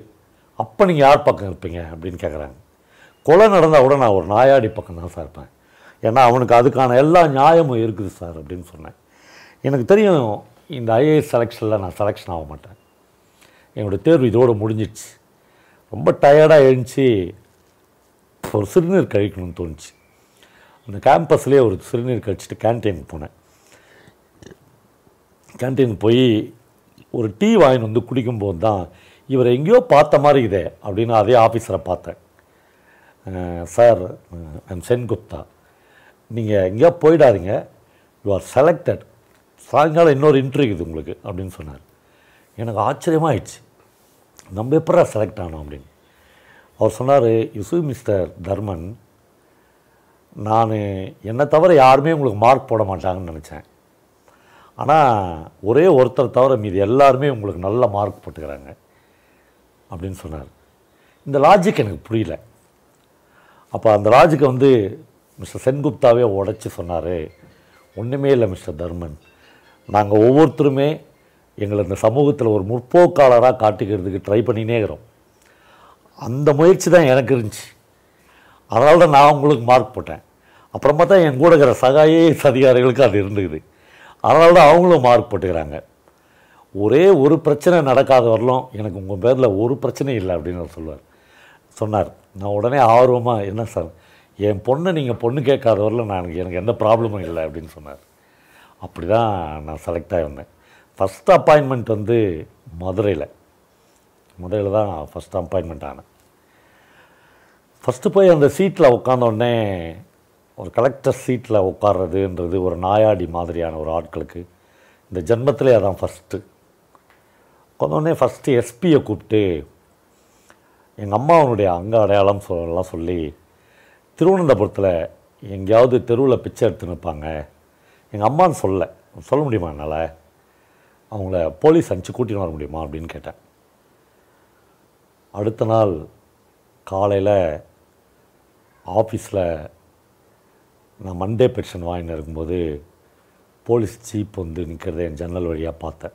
அப்போ நீங்கள் யார் பக்கம் இருப்பீங்க அப்படின்னு கேட்குறாங்க. கொலை நடந்தால் கூட நான் ஒரு நாயாடி பக்கம் தான் சார் இருப்பேன், ஏன்னா அவனுக்கு அதுக்கான எல்லா நியாயமும் இருக்குது சார் அப்படின்னு சொன்னேன். எனக்கு தெரியும் இந்த ஐஏஎஸ் செலெக்ஷனில் நான் செலெக்ஷன் ஆக மாட்டேன். என்னுடைய தேர்வு இதோடு முடிஞ்சிடுச்சு. ரொம்ப டயர்டாக எழுந்துச்சி ஒரு சிறுநீர் கழிக்கணும்னு தோணுச்சு. அந்த கேம்பஸ்லேயே ஒரு சிறுநீர் கழிச்சிட்டு கேன்டீனுக்கு போனேன். கேன்டீனுக்கு போய் ஒரு டீ வாங்கின்னு குடிக்கும்போது தான் இவரை எங்கேயோ பார்த்த மாதிரி இதே அப்படின்னு அதே ஆஃபீஸரை பார்த்தேன். சார், ஐம் சென்குப்தா, நீங்கள் எங்கேயோ போயிடாதீங்க, யூ ஆர் செலக்டட், சாயங்காலம் இன்னொரு இன்டர்வியூ இது உங்களுக்கு அப்படின்னு சொன்னார். எனக்கு ஆச்சரியமாக ஆயிடுச்சு, நம்ம எப்படா செலக்ட் ஆனோம் அப்படின்னு. அவர் சொன்னார், யூ மிஸ்டர் தர்மன், நான் என்னை தவிர யாருமே உங்களுக்கு மார்க் போட மாட்டாங்கன்னு நினச்சேன். ஆனால் ஒரே ஒருத்தர் தவிர மீது எல்லாருமே உங்களுக்கு நல்ல மார்க் போட்டுக்கிறாங்க அப்படின்னு சொன்னார். இந்த லாஜிக் எனக்கு புரியல. அப்போ அந்த லாஜிக்கை மிஸ்டர் சென்குப்தாவே உடைச்சி சொன்னார், ஒன்றுமே இல்லை மிஸ்டர் தர்மன், நாங்கள் ஒவ்வொருத்தருமே எங்களை இந்த சமூகத்தில் ஒரு முற்போக்காளராக காட்டிக்கிறதுக்கு ட்ரை பண்ணினே இருக்கிறோம். அந்த முயற்சி தான் எனக்கு இருந்துச்சு, அதனால தான் நான் உங்களுக்கு மார்க் போட்டேன். அப்புறமா தான் என் கூட இருக்கிற ஐஏஎஸ் அதிகாரிகளுக்கு அது இருந்துக்குது, அதனால தான் அவங்களும் மார்க் போட்டுக்கிறாங்க. ஒரே ஒரு பிரச்சனை நடக்காத வரலும் எனக்கு உங்கள் பேரில் ஒரு பிரச்சனையும் இல்லை அப்படின்னு அவர் சொன்னார். நான் உடனே ஆர்வமாக, என்ன சார், என் பொண்ணை நீங்கள் பொண்ணு கேட்காத வரலும் எனக்கு எந்த ப்ராப்ளமும் இல்லை அப்படின்னு சொன்னார். அப்படி தான் நான் செலக்ட் ஆகி வந்தேன். ஃபஸ்ட் அப்பாயின்மெண்ட் மதுரையில் தான் ஃபஸ்ட் அப்பாயின்மெண்ட் ஆனேன். ஃபஸ்ட்டு போய் அந்த சீட்டில் உட்காந்தோடனே, ஒரு கலெக்டர் சீட்டில் உட்கார்றதுன்றது ஒரு நாயாடி மாதிரியான ஒரு ஆட்களுக்கு இந்த ஜென்மத்திலே அதான் ஃபஸ்ட்டு. உட்காந்தோடனே ஃபஸ்ட்டு எஸ்பியை கூப்பிட்டு எங்கள் அம்மாவனுடைய அங்க அடையாளம் சொல்லலாம் சொல்லி, திருவனந்தபுரத்தில் எங்கேயாவது தெருவில் பிச்சை எடுத்து நிற்பாங்க, எங்கள் அம்மான்னு சொல்ல முடியுமா என்னால், அவங்கள போலீஸ் அனுப்பிச்சு கூட்டின்னு வர முடியுமா அப்படின்னு கேட்டேன். அடுத்த நாள் காலையில் ஆஃபீஸில் நான் மண்டே பென்ஷன் வாங்கின்னு இருக்கும்போது போலீஸ் ஜீப் நிற்கிறத என் ஜன்னல் வழியாக பார்த்தேன்.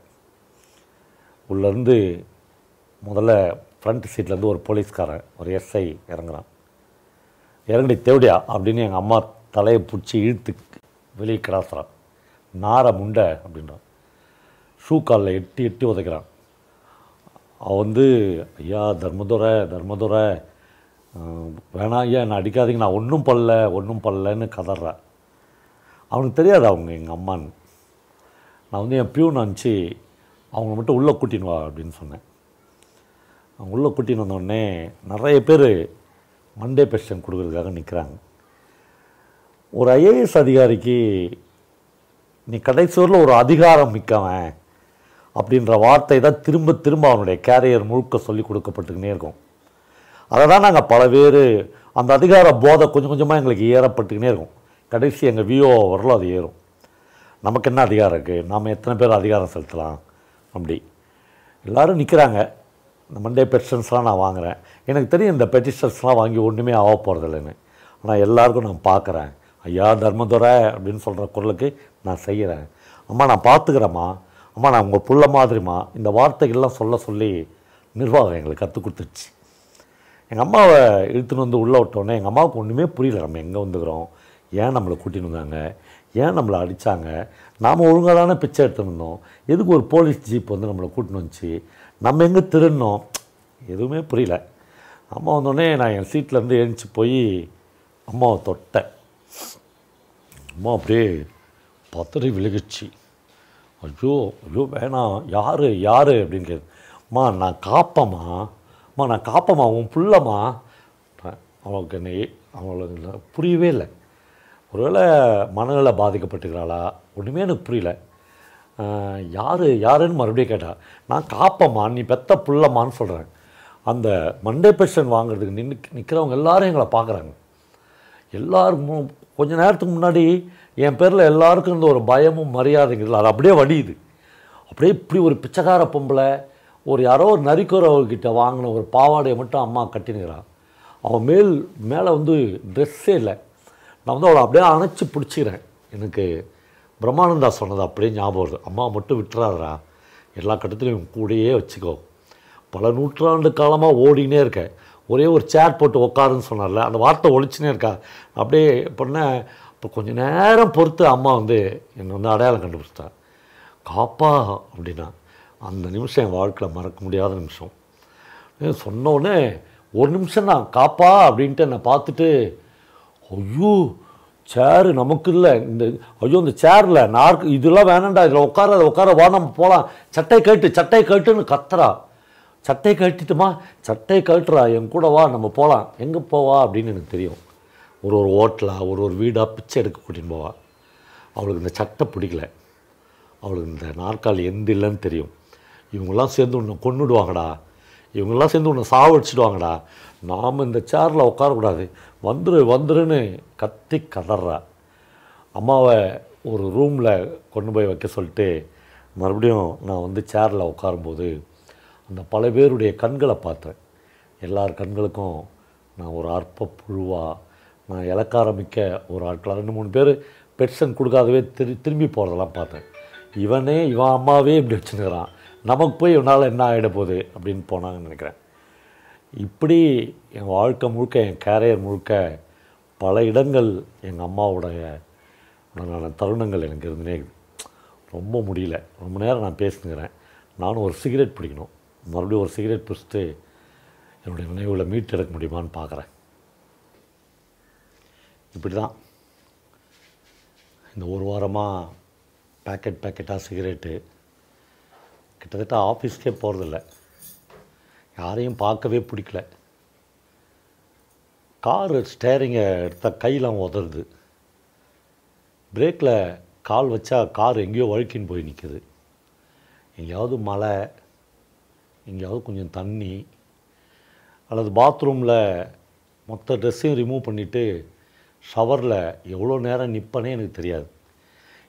உள்ளேருந்து முதல்ல ஃப்ரண்ட் சீட்லேருந்து ஒரு போலீஸ்காரன், ஒரு எஸ்ஐ இறங்குறான். இறங்கடி தேவடியா அப்படின்னு எங்கள் அம்மா தலையை பிடிச்சி இழுத்து வெளியே கிடாசுறான். நாரை முண்டை அப்படின்றான். ஷூ காலில் எட்டி எட்டி உதைக்கிறான். அவன் வந்து, ஐயா தர்மதுரை வேணாம் ஐயா, என்னை அடிக்காதீங்க, நான் ஒன்றும் பண்ணலன்னு கதறான். அவனுக்கு தெரியாது அவங்க எங்கள் அம்மான்னு. நான் வந்து என் பியூன் அனுப்பிச்சி அவங்கள மட்டும் உள்ளே கூட்டின்னு வா அப்படின்னு சொன்னேன். அவங்க உள்ளே கூட்டின்னு வந்தோடனே நிறைய பேர் மண்டே பென்ஷன் கொடுக்குறதுக்காக நிற்கிறாங்க. ஒரு ஐஏஎஸ் அதிகாரிக்கு நீ கடைசி வரல ஒரு அதிகாரம் மிக்கவன் அப்படின்ற வார்த்தை தான் திரும்ப திரும்ப அவனுடைய கேரியர் முழுக்க சொல்லி கொடுக்கப்பட்டுக்கினே இருக்கும். அதை தான் நாங்கள் பல பேர் அந்த அதிகார போதை கொஞ்சம் கொஞ்சமாக எங்களுக்கு ஏறப்பட்டுக்கினே இருக்கும். கடைசி எங்கள் விஓ வரலும் அது ஏறும். நமக்கு என்ன அதிகாரம் இருக்குது, நாம் எத்தனை பேர் அதிகாரம் செலுத்தலாம் அப்படி எல்லோரும் நிற்கிறாங்க. இந்த மண்டே பெட்டிஷன்ஸ்லாம் நான் வாங்குகிறேன். எனக்கு தெரியும் இந்த பெட்டிஷன்ஸ்லாம் வாங்கி ஒன்றுமே ஆக போகிறதில்லைன்னு. ஆனால் எல்லாருக்கும் நான் பார்க்குறேன். ஐயா தர்மதுரை அப்படின்னு சொல்கிற குரலுக்கு நான் செய்கிறேன். அம்மா நான் பார்த்துக்கிறேம்மா, அம்மா நான் உங்கள் புள்ள மாதிரிம்மா, இந்த வார்த்தைகள்லாம் சொல்லி நிர்வாகம் எங்களுக்கு கற்றுக் கொடுத்துருச்சு. எங்கள் அம்மாவை இழுத்துன்னு வந்து உள்ளே விட்டோன்னே எங்கள் அம்மாவுக்கு ஒன்றுமே புரியல. நம்ம எங்கே வந்துக்கிறோம், ஏன் நம்மளை கூட்டின்னு வந்தாங்க, ஏன் நம்மளை அடித்தாங்க, நாம் ஒழுங்காக தானே பிச்சை எடுத்துருந்தோம், எதுக்கு ஒரு போலீஸ் ஜீப் வந்து நம்மளை கூட்டின்னு வந்துச்சு, நம்ம எங்கே திருடணும், எதுவுமே புரியல. அம்மா வந்தோடனே நான் என் சீட்லேருந்து எழுந்துச்சி போய் அம்மாவை தொட்டேன். அம்மா அப்படியே பதறி விழுகிச்சு. ஐயோ வேணாம், யார் அப்படின்னு கேட்கு. அம்மா நான் காப்பம்மா உன் புள்ளம்மா. அவளுக்கு புரியவே இல்லை. ஒருவேளை மனநல பாதிக்கப்பட்டுக்கிறாளா ஒன்றுமே எனக்கு புரியல. யாருன்னு மறுபடியும் கேட்டால் நான் காப்பம்மா, நீ பெத்த புள்ளம்மான்னு சொல்கிறேன். அந்த மண்டே பென்ஷன் வாங்குறதுக்கு நிற்கிறவங்க எல்லோரும் எங்களை பார்க்குறாங்க. எல்லாருக்கும் கொஞ்சம் நேரத்துக்கு முன்னாடி என் பேரில் எல்லாருக்கும் இந்த ஒரு பயமும் மரியாதைங்கிறது அது அப்படியே வடியுது. அப்படியே இப்படி ஒரு பிச்சைக்கார பொம்பளை ஒரு யாரோ ஒரு நரிக்குறவர்கிட்ட வாங்கின ஒரு பாவாடையை மட்டும் அம்மா கட்டினுக்கிறான். அவன் மேலே வந்து ட்ரெஸ்ஸே இல்லை. நான் வந்து அவளை அப்படியே அணைச்சி பிடிச்சிக்கிறேன். எனக்கு பிரம்மானந்தா சொன்னது அப்படியே ஞாபகம் வருது. அம்மா மட்டும் விட்டுறாதரா, எல்லா கட்டத்துலையும் கூடயே வச்சுக்கோ. பல நூற்றாண்டு காலமாக ஓடினே இருக்கேன். ஒரே ஒரு சேர் போட்டு உக்காருன்னு சொன்னார்ல, அந்த வார்த்தை ஒழிச்சுனே இருக்கா. அப்படியே பண்ண இப்போ கொஞ்சம் நேரம் பொறுத்து அம்மா வந்து என்னை வந்து அடையாளம் கண்டுபிடிச்சிட்டா. காப்பா அப்படின்னா அந்த நிமிஷம் என் வாழ்க்கையில் மறக்க முடியாத நிமிஷம். சொன்னோடனே ஒரு நிமிஷம் நான் காப்பா அப்படின்ட்டு என்னை பார்த்துட்டு, ஐயோ சேரு நமக்கு இல்லை, இந்த சேரில் நார்க்கு இதெல்லாம் வேணாண்டா, இதில் உட்கார வா நம்ம போகலாம், சட்டை கேட்டுன்னு கத்துறா. சட்டை கட்டிட்டுமா, சட்டை கட்டுறா, என் கூட வா நம்ம போகலாம். எங்கே போவா அப்படின்னு எனக்கு தெரியும். ஒரு ஹோட்டலாக ஒரு வீடாக பிச்சை எடுக்க கூட்டின்னு போவா. அவளுக்கு இந்த சட்டை பிடிக்கல, அவளுக்கு இந்த நாற்காலி எந்த இல்லைன்னு தெரியும். இவங்கெல்லாம் சேர்ந்து உன்னை கொன்னுடுவாங்கடா, இவங்கெல்லாம் சேர்ந்து உன்னை சாவடிச்சிடுவாங்கடா, நாம் இந்த சேரில் உட்காரக்கூடாது, வந்துருன்னு கத்தி கதறா. அம்மாவை ஒரு ரூமில் கொண்டு போய் வைக்க சொல்லிட்டு மறுபடியும் நான் வந்து சேரில் உட்காரும்போது அந்த பல பேருடைய கண்களை பார்த்தேன். எல்லார் கண்களுக்கும் நான் ஒரு அற்ப புழுவாக, நான் இலக்காரமிக்க ஒரு ஆட்களாக 2-3 பேர் பென்ஷன் கொடுக்காதவே திரும்பி போகிறதெல்லாம் பார்த்தேன். இவன் அம்மாவே இப்படி வச்சுருக்கிறான், நமக்கு போய் இவனால் என்ன ஆகிட போகுது அப்படின்னு போனாங்கன்னு நினைக்கிறேன். இப்படி என் வாழ்க்கை முழுக்க, என் கேரியர் முழுக்க பல இடங்கள் எங்கள் அம்மாவுடைய தருணங்கள் எனக்கு இருந்துனே இருக்குது. ரொம்ப முடியல, ரொம்ப நேரம் நான் பேசினுக்கிறேன். நானும் ஒரு சிகரெட் பிடிக்கணும். மறுபடியும் ஒரு சிகரெட் பிடிச்சிட்டு என்னுடைய நினைவுகளை மீட்டெடுக்க முடியுமான்னு பார்க்குறேன். இப்படி தான் இந்த ஒரு வாரமாக பேக்கெட்டாக சிகரெட்டு, கிட்டத்தட்ட ஆஃபீஸ்க்கே போகிறதில்ல, யாரையும் பார்க்கவே பிடிக்கல. காரு ஸ்டேரிங்கை எடுத்தால் கையெல்லாம் உதறுது, பிரேக்கில் கால் வச்சா கார் எங்கேயோ வழுக்கின்னு போய் நிற்குது. எங்கேயாவது மழை, எங்கேயாவது கொஞ்சம் தண்ணி, அல்லது பாத்ரூமில் மொத்த ட்ரெஸ்ஸையும் ரிமூவ் பண்ணிவிட்டு ஷவரில் எவ்வளோ நேரம் நிற்பனே எனக்கு தெரியாது.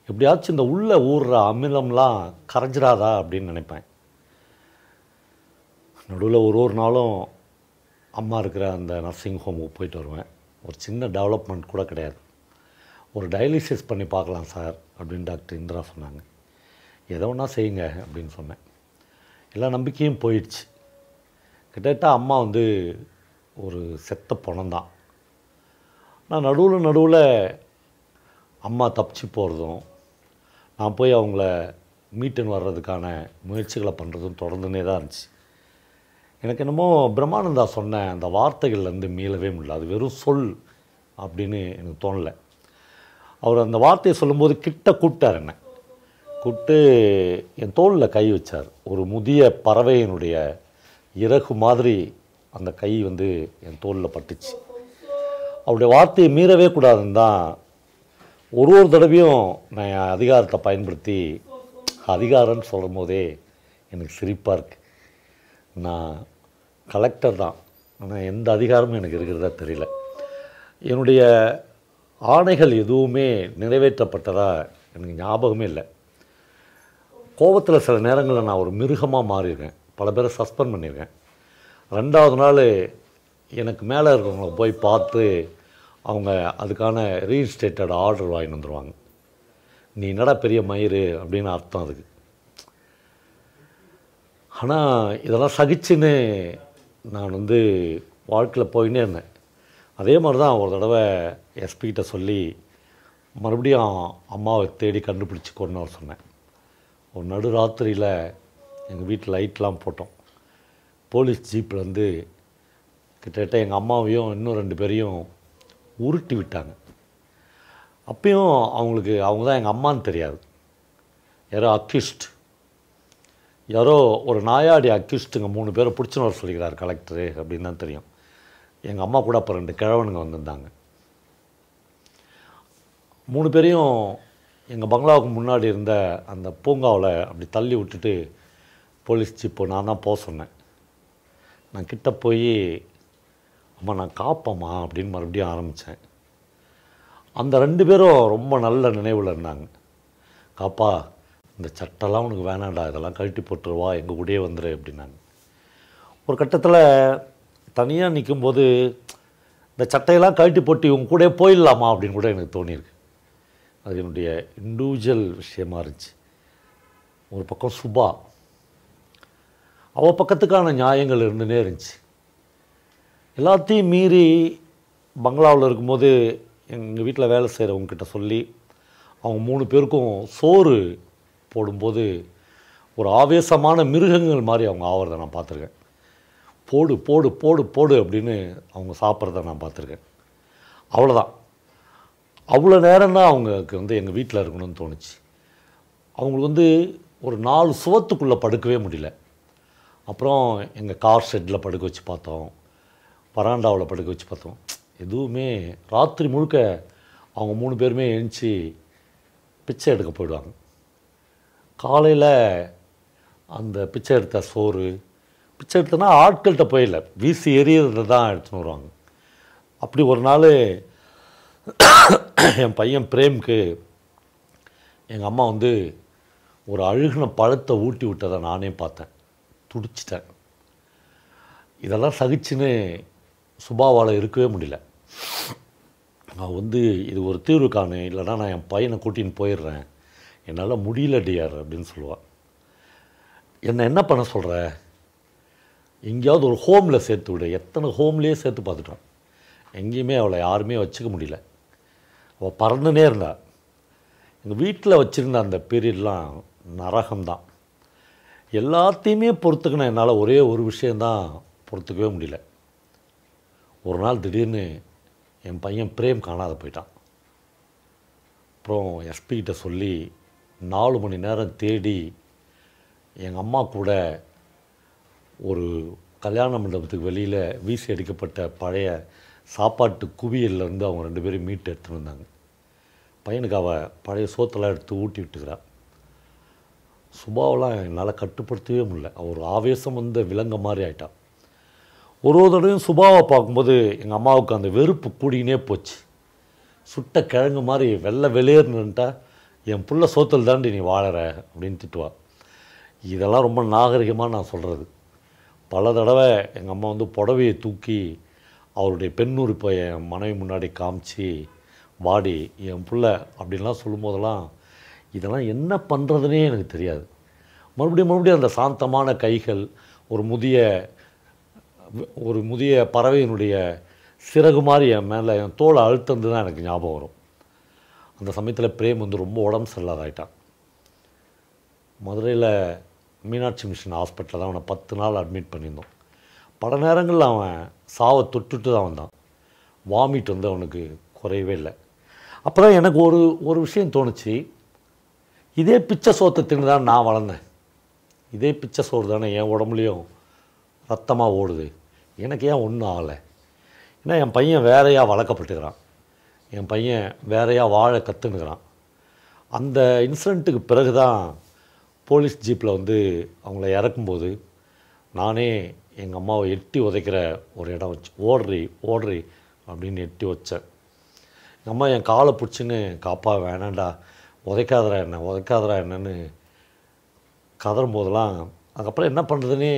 எப்படியாச்சும் இந்த உள்ளே ஊறுற அமிலம்லாம் கரைஞ்சிடாதா அப்படின்னு நினைப்பேன். நடுவில் ஒரு நாளும் அம்மா இருக்கிற அந்த நர்சிங் ஹோமுக்கு போயிட்டு வருவேன். ஒரு சின்ன டெவலப்மெண்ட் கூட கிடையாது. ஒரு டயாலிசிஸ் பண்ணி பார்க்கலாம் சார் அப்படின்னு டாக்டர் இந்திரா சொன்னாங்க. எதை ஒன்றா செய்யுங்க அப்படின்னு சொன்னேன். எல்லா நம்பிக்கையும் போயிடுச்சு. கிட்டத்தட்ட அம்மா வந்து ஒரு செத்த பணம்தான். நான் நடுவில் அம்மா தப்பிச்சு போகிறதும், நான் போய் அவங்கள மீட்டுன்னு வர்றதுக்கான முயற்சிகளை பண்ணுறதும் தொடர்ந்துனே தான் இருந்துச்சு. எனக்கு என்னமோ பிரம்மானந்தா சொன்ன அந்த வார்த்தைகள்லேருந்து மீளவே முடியல. அது வெறும் சொல் அப்படின்னு எனக்கு தோணலை. அவர் அந்த வார்த்தையை சொல்லும்போது கிட்ட கூப்பிட்டார். என்ன கூப்பிட்டு என் தோளில் கை வச்சார். ஒரு முதிய பறவையினுடைய இறகு மாதிரி அந்த கை வந்து என் தோளில் பட்டுச்சு. அவருடைய வார்த்தையை மீறவே கூடாதுன்னு தான் ஒரு தடவையும் நான் என் அதிகாரத்தை பயன்படுத்தி, அதிகாரம்னு சொல்லும் போதே எனக்கு சிரிப்பாக இருக்குது. நான் கலெக்டர் தான், ஆனால் எந்த அதிகாரமும் எனக்கு இருக்கிறதா தெரியல. என்னுடைய ஆணைகள் எதுவுமே நிறைவேற்றப்பட்டதாக எனக்கு ஞாபகமே இல்லை. கோபத்தில் சில நேரங்களில் நான் ஒரு மிருகமாக மாறியிருக்கேன். பல பேரை சஸ்பெண்ட் பண்ணியிருக்கேன். 2வது நாள் எனக்கு மேலே இருக்கிறவங்கள போய் பார்த்து அவங்க அதுக்கான ரீஇன்ஸ்டேட்டட் ஆர்டர் வாங்கிட்டு வந்துடுவாங்க. நீ என்னடா பெரிய மயிறு அப்படின்னு அர்த்தம் அதுக்கு. ஆனால் இதெல்லாம் சகிச்சுன்னு நான் வந்து வாழ்க்கையில் போயின்னே இருந்தேன். அதே மாதிரி தான் ஒரு தடவை எஸ்பிகிட்ட சொல்லி மறுபடியும் அம்மாவை தேடி கண்டுபிடிச்சி கொண்டு வர சொன்னேன். ஒரு நடுராத்திரியில் எங்கள் வீட்டில் லைட்லாம் போட்டோம். போலீஸ் ஜீப்பில் வந்து கிட்டத்தட்ட எங்கள் அம்மாவையும் இன்னும் 2 பேரையும் உருட்டி விட்டாங்க. அப்பயும் அவங்களுக்கு அவங்க தான் எங்கள் அம்மான்னு தெரியாது. யாரோ அக்யூஸ்ட், யாரோ ஒரு நாயாடி அக்யூஸ்ட்டுங்க 3 பேரை பிடிச்சின்னு வர சொல்லிக்கிறார் கலெக்டரு அப்படின்னு தான் தெரியும். எங்கள் அம்மா கூட அப்போ 2 கிழவனுங்க வந்திருந்தாங்க. 3 பேரையும் எங்கள் பங்களாவுக்கு முன்னாடி இருந்த அந்த பூங்காவில் அப்படி தள்ளி விட்டுட்டு போலீஸ் ஜீப்போ நான் தான் போக சொன்னேன். நான் கிட்ட போய் அம்மா நான் காப்பம்மா அப்படின்னு மறுபடியும் ஆரம்பித்தேன். அந்த 2 பேரும் ரொம்ப நல்ல நினைவில் இருந்தாங்க. காப்பா, இந்த சட்டெல்லாம் உனக்கு வேணாண்டா, இதெல்லாம் கழட்டி போட்டுருவா, எங்கள் கூடயே வந்துடு அப்படின்னாங்க. ஒரு கட்டத்தில் தனியாக நிற்கும்போது இந்த சட்டையெல்லாம் கழட்டி போட்டு இவங்க கூட போயிடலாமா அப்படின்னு கூட எனக்கு தோணியிருக்கு. அது என்னுடைய இண்டிவிஜுவல் விஷயமா இருந்துச்சு. ஒரு பக்கம் சுபா, அவள் பக்கத்துக்கான நியாயங்கள் இருந்துனே இருந்துச்சு. எல்லாத்தையும் மீறி பங்களாவில் இருக்கும்போது எங்கள் வீட்டில் வேலை செய்கிறவங்கக்கிட்ட சொல்லி அவங்க 3 பேருக்கும் சோறு போடும்போது ஒரு ஆவேசமான மிருகங்கள் மாதிரி அவங்க ஆகிறத நான் பார்த்துருக்கேன். போடு போடு போடு போடு அப்படின்னு அவங்க சாப்பிட்றத நான் பார்த்துருக்கேன். அவ்வளோதான். அவ்வளோ நேரம் தான் அவங்களுக்கு வந்து எங்கள் வீட்டில் இருக்கணும்னு தோணுச்சு. அவங்களுக்கு வந்து ஒரு 4 சுவத்துக்குள்ளே படுக்கவே முடியல. அப்புறம் எங்கள் கார் ஷெட்டில் படுக்க வச்சு பார்த்தோம், வராண்டாவில் படுக்க வச்சு பார்த்தோம். எதுவுமே ராத்திரி முழுக்க அவங்க 3 பேருமே எழுந்துச்சி பிச்சை எடுக்க போயிடுவாங்க. காலையில் அந்த பிச்சை எடுத்த சோறு, பிச்சை எடுத்தனா ஆட்கள்கிட்ட போயிடல, வீசி எறியறதை தான் எடுத்துன்னு வருவாங்க. அப்படி ஒரு நாள் என் பையன் பிரேம்க்கு எங்கள் அம்மா வந்து ஒரு அழுகின பழத்தை ஊட்டி விட்டதை நானே பார்த்தேன். துடிச்சிட்டேன். இதெல்லாம் சகிச்சுன்னு சுபாவால் இருக்கவே முடியல. நான் வந்து இது ஒரு தீர்வு காணு, இல்லைனா நான் என் பையனை கூட்டின்னு போயிடுறேன், என்னால் முடியல டியர் அப்படின்னு சொல்லுவாள். என்ன பண்ண சொல்கிற, எங்கேயாவது ஒரு ஹோமில் சேர்த்து விடு. எத்தனை ஹோம்லேயே சேர்த்து பார்த்துட்டோம், எங்கேயுமே அவளை யாருமே வச்சுக்க முடியல. அவள் பறந்துனே இருந்தா. எங்கள் வீட்டில் வச்சுருந்த அந்த பீரியட்லாம் நரகம்தான். எல்லாத்தையுமே பொறுத்துக்கின என்னால் ஒரே ஒரு விஷயந்தான் பொறுத்துக்கவே முடியல. ஒரு நாள் திடீர்னு என் பையன் பிரேம் காணாத போயிட்டான். அப்புறம் எஸ்பிகிட்ட சொல்லி 4 மணி நேரம் தேடி எங்கள் அம்மா கூட ஒரு கல்யாண மண்டபத்துக்கு வெளியில் வீசி அடிக்கப்பட்ட பழைய சாப்பாட்டு குவியல்லேருந்து அவங்க 2 பேரும் மீட்டு எடுத்துகிட்டு வந்தாங்க. பையனுக்கு அவள் பழைய சோத்தெல்லாம் எடுத்து ஊட்டி விட்டுக்கிறாள். சுபாவெல்லாம் என்னால் கட்டுப்படுத்தவே முடியல. அவர் ஆவேசம் வந்த விலங்க மாதிரி ஆகிட்டான். ஒரு தடவையும் சுபாவை பார்க்கும்போது எங்கள் அம்மாவுக்கு அந்த வெறுப்பு கூடினே போச்சு. சுட்ட கிழங்கு மாதிரி வெள்ளை வெளியேறுனுட்டா, என் புள்ள சோத்தில் தாண்டி நீ வாழற அப்படின்னு திட்டுவா. இதெல்லாம் ரொம்ப நாகரிகமாக நான் சொல்கிறது. பல தடவை எங்கள் அம்மா வந்து புடவையை தூக்கி அவருடைய பெண்ணுறுப்பை என் மனைவி முன்னாடி காமிச்சு வாடி என் புள்ள அப்படின்லாம் சொல்லும்போதெல்லாம் இதெல்லாம் என்ன பண்ணுறதுனே எனக்கு தெரியாது. மறுபடியும் அந்த சாந்தமான கைகள் ஒரு முதிய பறவையினுடைய சிறகு மாதிரி என் மேலே என் தோலை அழுத்தந்து தான் எனக்கு ஞாபகம் வரும். அந்த சமயத்தில் பிரேம் வந்து ரொம்ப உடம்பு சரியில்லாத ஆகிட்டான். மதுரையில் மீனாட்சி மிஷன் ஹாஸ்பிட்டலில் தான் அவனை 10 நாள் அட்மிட் பண்ணியிருந்தோம். பல நேரங்களில் அவன் சாவை தொட்டுட்டு தான் வந்தான். வாமிட் வந்து அவனுக்கு குறையவே இல்லை. அப்போ தான் எனக்கு ஒரு விஷயம் தோணுச்சு. இதே பிச்சை சோத்தை தின்னு தான் நான் வளர்ந்தேன். இதே பிச்சை சோறு தானே என் உடம்புலையும் ரத்தமாக ஓடுது. எனக்கு ஏன் ஒன்றும் ஆகலை? ஏன்னா என் பையன் வேறையாக வளர்க்கப்பட்டுக்கிறான். என் பையன் வேறையாக வாழ கற்றுனுக்கிறான். அந்த இன்சிடெண்ட்டுக்கு பிறகு தான் போலீஸ் ஜீப்பில் வந்து அவங்கள இறக்கும்போது நானே எங்கள் அம்மாவை எட்டி உதைக்கிற ஒரு இடம் வச்சு ஓடுறி அப்படின்னு எட்டி வச்சேன். எங்கள் அம்மா என் காலை பிடிச்சின்னு காப்பா வேணாண்டா, உதைக்காதரா என்னன்னு கதறும் போதெல்லாம் அதுக்கப்புறம் என்ன பண்ணுறதுனே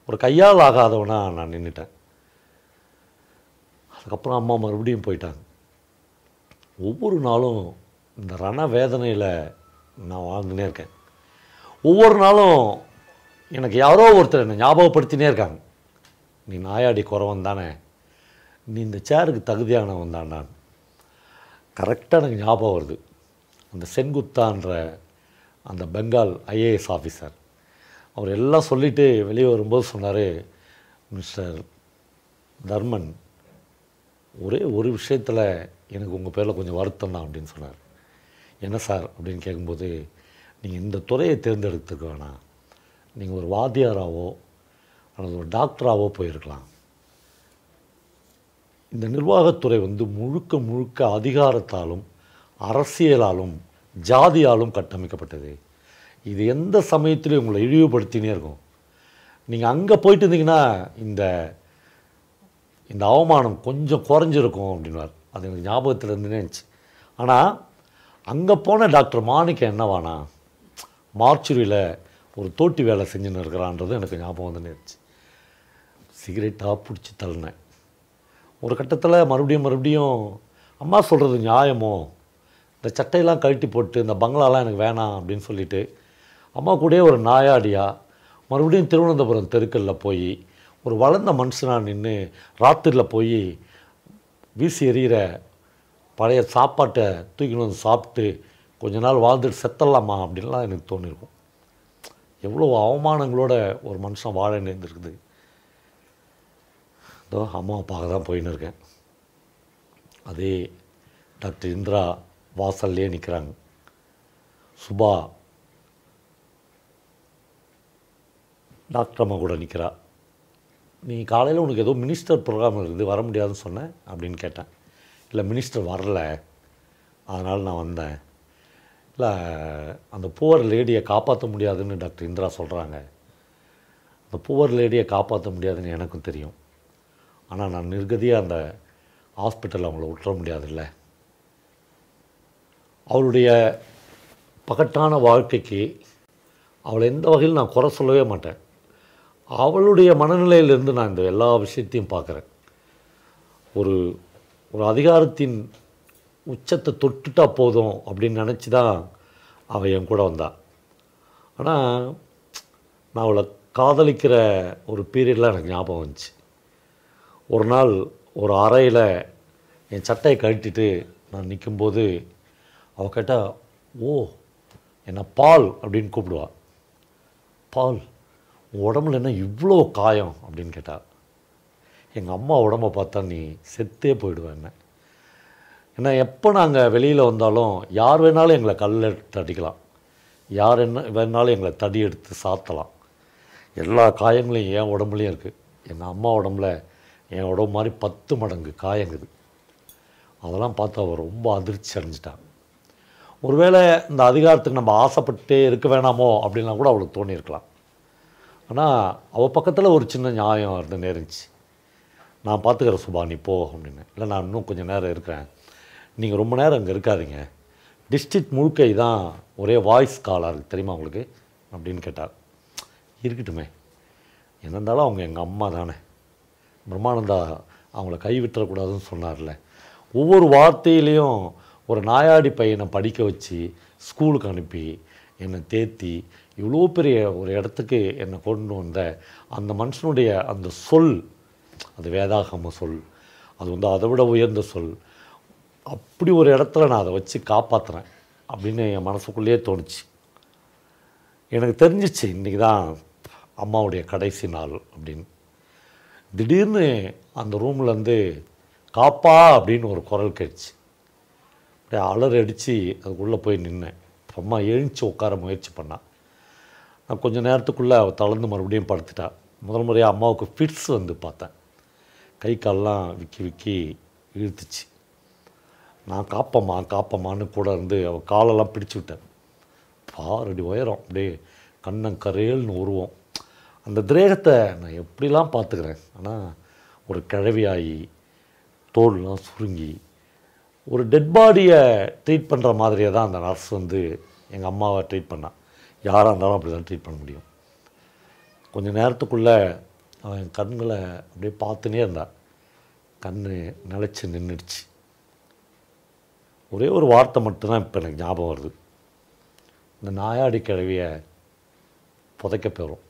ஒரு கையால் ஆகாதவனாக நான் நின்றுட்டேன். அதுக்கப்புறம் அம்மா மறுபடியும் போயிட்டாங்க. ஒவ்வொரு நாளும் இந்த ரண வேதனையில் நான் வாழ்ந்துனே இருக்கேன். ஒவ்வொரு நாளும் எனக்கு யாரோ ஒருத்தர் என்னை ஞாபகப்படுத்தினே இருக்காங்க. நீ நாயாடி குறவன் தானே, நீ இந்த சேருக்கு தகுதியானவன் தான். நான் கரெக்டாக எனக்கு ஞாபகம் வருது. அந்த சென்குப்தான்ற அந்த பெங்கால் IAS ஆஃபீஸர் அவர் எல்லாம் சொல்லிவிட்டு வெளியே வரும்போது சொன்னார், மிஸ்டர் தர்மன், ஒரே ஒரு விஷயத்தில் எனக்கு உங்கள் பேரில் கொஞ்சம் வருத்தம் தான் அப்படின்னு சொன்னார். என்ன சார் அப்படின்னு கேட்கும்போது, நீங்கள் இந்த துறையை தேர்ந்தெடுத்துக்க வேணாம், நீங்கள் ஒரு வாத்தியாராவோ அல்லது ஒரு டாக்டராகவோ போயிருக்கலாம். இந்த நிர்வாகத்துறை வந்து முழுக்க அதிகாரத்தாலும் அரசியலாலும் ஜாதியாலும் கட்டமைக்கப்பட்டது. இது எந்த சமயத்திலையும் உங்களை இழிவுபடுத்தினே இருக்கும். நீங்கள் அங்கே போயிட்டு இருந்தீங்கன்னா இந்த அவமானம் கொஞ்சம் குறைஞ்சிருக்கும் அப்படின்வார். அது எனக்கு ஞாபகத்தில் இருந்துனே இருந்துச்சு. ஆனால் அங்கே போன டாக்டர் மாணிக்கம் என்னவானா, மார்ச்சுரியில் ஒரு தோட்டி வேலை செஞ்சுன்னு இருக்கிறான்றது எனக்கு ஞாபகம் வந்துன்னு இருந்துச்சு. சிகரெட்டாக பிடிச்சி தள்ளினேன். ஒரு கட்டத்தில் மறுபடியும் அம்மா சொல்கிறது நியாயமோ, இந்த சட்டையெல்லாம் கழட்டி போட்டு இந்த பங்களாலாம் எனக்கு வேணாம் அப்படின்னு சொல்லிவிட்டு அம்மா கூடயே ஒரு நாயாடியாக மறுபடியும் திருவனந்தபுரம் தெருக்களில் போய் ஒரு வளர்ந்த மனுஷனாக நின்று ராத்திரியில் போய் வீசி எறிகிற பழைய சாப்பாட்டை தூக்கின்னு வந்து சாப்பிட்டு கொஞ்ச நாள் வாழ்ந்துட்டு செத்தரலாமா அப்படின்லாம் எனக்கு தோணியிருக்கும். எவ்வளோ அவமானங்களோட ஒரு மனுஷன் வாழ நேர்ந்துருக்குது. இதோ அம்மாவை பார்க்க தான் போயின்னு இருக்கேன். அதே டாக்டர் இந்திரா வாசல்லே நிற்கிறாங்க. சுபா டாக்டர் அம்மா கூட நிற்கிறா. நீ காலையில் உனக்கு ஏதோ மினிஸ்டர் ப்ரோக்ராம் இருக்குது, வர முடியாதுன்னு சொன்னேன் அப்படின்னு கேட்டேன். இல்லை மினிஸ்டர் வரல, அதனால் நான் வந்தேன். இல்லை அந்த புவர் லேடியை காப்பாற்ற முடியாதுன்னு டாக்டர் இந்திரா சொல்கிறாங்க. அந்த புவர் லேடியை காப்பாற்ற முடியாதுன்னு எனக்கும் தெரியும். ஆனால் நான் நிர்கதியாக அந்த ஹாஸ்பிட்டலில் அவங்கள விட்டுற முடியாதுல்ல. அவளுடைய பகட்டான வாழ்க்கைக்கு அவளை எந்த வகையில் நான் குறை சொல்லவே மாட்டேன். அவளுடைய மனநிலையிலிருந்து நான் இந்த எல்லா விஷயத்தையும் பார்க்குறேன். ஒரு அதிகாரத்தின் உச்சத்தை தொட்டுட்டா போதும் அப்படின்னு நினச்சி தான் அவள் என் கூட வந்தாள். ஆனால் நான் அவளை காதலிக்கிற ஒரு பீரியட்லாம் எனக்கு ஞாபகம் வந்துச்சு. ஒரு நாள் ஒரு அறையில் என் சட்டையை கழட்டிட்டு நான் நிற்கும்போது அவள் கேட்டால், ஓ என்னை பால் அப்படின்னு கூப்பிடுவாள். பால், உன் உடம்புல என்ன இவ்வளோ காயம் அப்படின்னு கேட்டாள். எங்கள் அம்மா உடம்பை பார்த்தா நீ செத்தே போயிடுவேன். ஏன்னா எப்போ நாங்கள் வெளியில் வந்தாலும் யார் வேணாலும் எங்களை கல்லில் எடுத்து அடிக்கலாம், யார் என்ன வேணாலும் எங்களை தடி எடுத்து சாத்தலாம். எல்லா காயங்களையும் என் உடம்புலையும் இருக்குது. எங்கள் அம்மா உடம்புல என் உடம்பு மாதிரி 10 மடங்கு காயங்குது. அதெல்லாம் பார்த்து அவள் ரொம்ப அதிர்ச்சி அடைஞ்சிட்டான். ஒருவேளை இந்த அதிகாரத்துக்கு நம்ம ஆசைப்பட்டே இருக்க வேணாமோ அப்படின்லாம் கூட அவளுக்கு தோணியிருக்கலாம். ஆனால் அவள் பக்கத்தில் ஒரு சின்ன நியாயம் இருந்து நேர்ந்துச்சு. நான் பார்த்துக்கிறேன் சுபா, நீ போ அப்படின்னு. இல்லை நான் இன்னும் கொஞ்சம் நேரம் இருக்கிறேன், நீங்கள் ரொம்ப நேரம் அங்கே இருக்காதீங்க, டிஸ்ட்ரிக்ட் முழுக்க தான் ஒரே வாய்ஸ் காலாக இருக்குது தெரியுமா உங்களுக்கு அப்படின்னு கேட்டார். இருக்கட்டுமே, என்ன இருந்தாலும் அவங்க எங்கள் அம்மா தானே, பிரம்மானந்தா அவங்கள கைவிட்டுறக்கூடாதுன்னு சொன்னார்ல. ஒவ்வொரு வார்த்தையிலையும் ஒரு நாயாடி பையனை படிக்க வச்சு ஸ்கூலுக்கு அனுப்பி என்னை தேத்தி இவ்வளோ பெரிய ஒரு இடத்துக்கு என்னை கொண்டு வந்த அந்த மனுஷனுடைய அந்த சொல், அது வேதாகம சொல், அது வந்து அதை விட உயர்ந்த சொல். அப்படி ஒரு இடத்துல நான் அதை வச்சு காப்பாற்றுறேன் அப்படின்னு என் மனசுக்குள்ளேயே தோணுச்சு. எனக்கு தெரிஞ்சிச்சு இன்றைக்கி தான் அம்மாவுடைய கடைசி நாள் அப்படின்னு. திடீர்னு அந்த ரூம்லேருந்து காப்பா அப்படின்னு ஒரு குரல் கேட்டுச்சு. அப்படியே அலறி அடித்து அதுக்குள்ளே போய் நின்னேன். அம்மா எழுந்துச்சி உட்கார முயற்சி பண்ணான். நான் கொஞ்சம் நேரத்துக்குள்ளே அவள் தளர்ந்து மறுபடியும் படுத்துட்டாள். முதல் முறையாக அம்மாவுக்கு ஃபிட்ஸ் வந்து பார்த்தேன். கை கால்லாம் விக்கி விக்கி இழுத்துச்சு. நான் காப்பம்மான்னு கூட இருந்து அவள் காலெல்லாம் பிடிச்சி விட்டேன். 6 அடி உயரம், அப்படியே கண்ணங்கரேல்னு உருவம். அந்த திரேகத்தை நான் எப்படிலாம் பார்த்துக்கிறேன். ஆனால் ஒரு கிழவியாகி தோல்லாம் சுருங்கி ஒரு டெட் பாடியை ட்ரீட் பண்ணுற மாதிரியே தான் அந்த நர்ஸ் வந்து எங்கள் அம்மாவை ட்ரீட் பண்ணான். யாராக இருந்தாலும் அப்படி தான் ட்ரீட் பண்ண முடியும். கொஞ்சம் நேரத்துக்குள்ளே அவன் கண்களை அப்படியே பார்த்துனே இருந்தான். கண் நிலச்சி நின்றுடுச்சு. ஒரே ஒரு வார்த்தை மட்டும்தான் இப்போ எனக்கு ஞாபகம் வருது. இந்த நாயாடி கிழவியை புதைக்க போகிறோம்.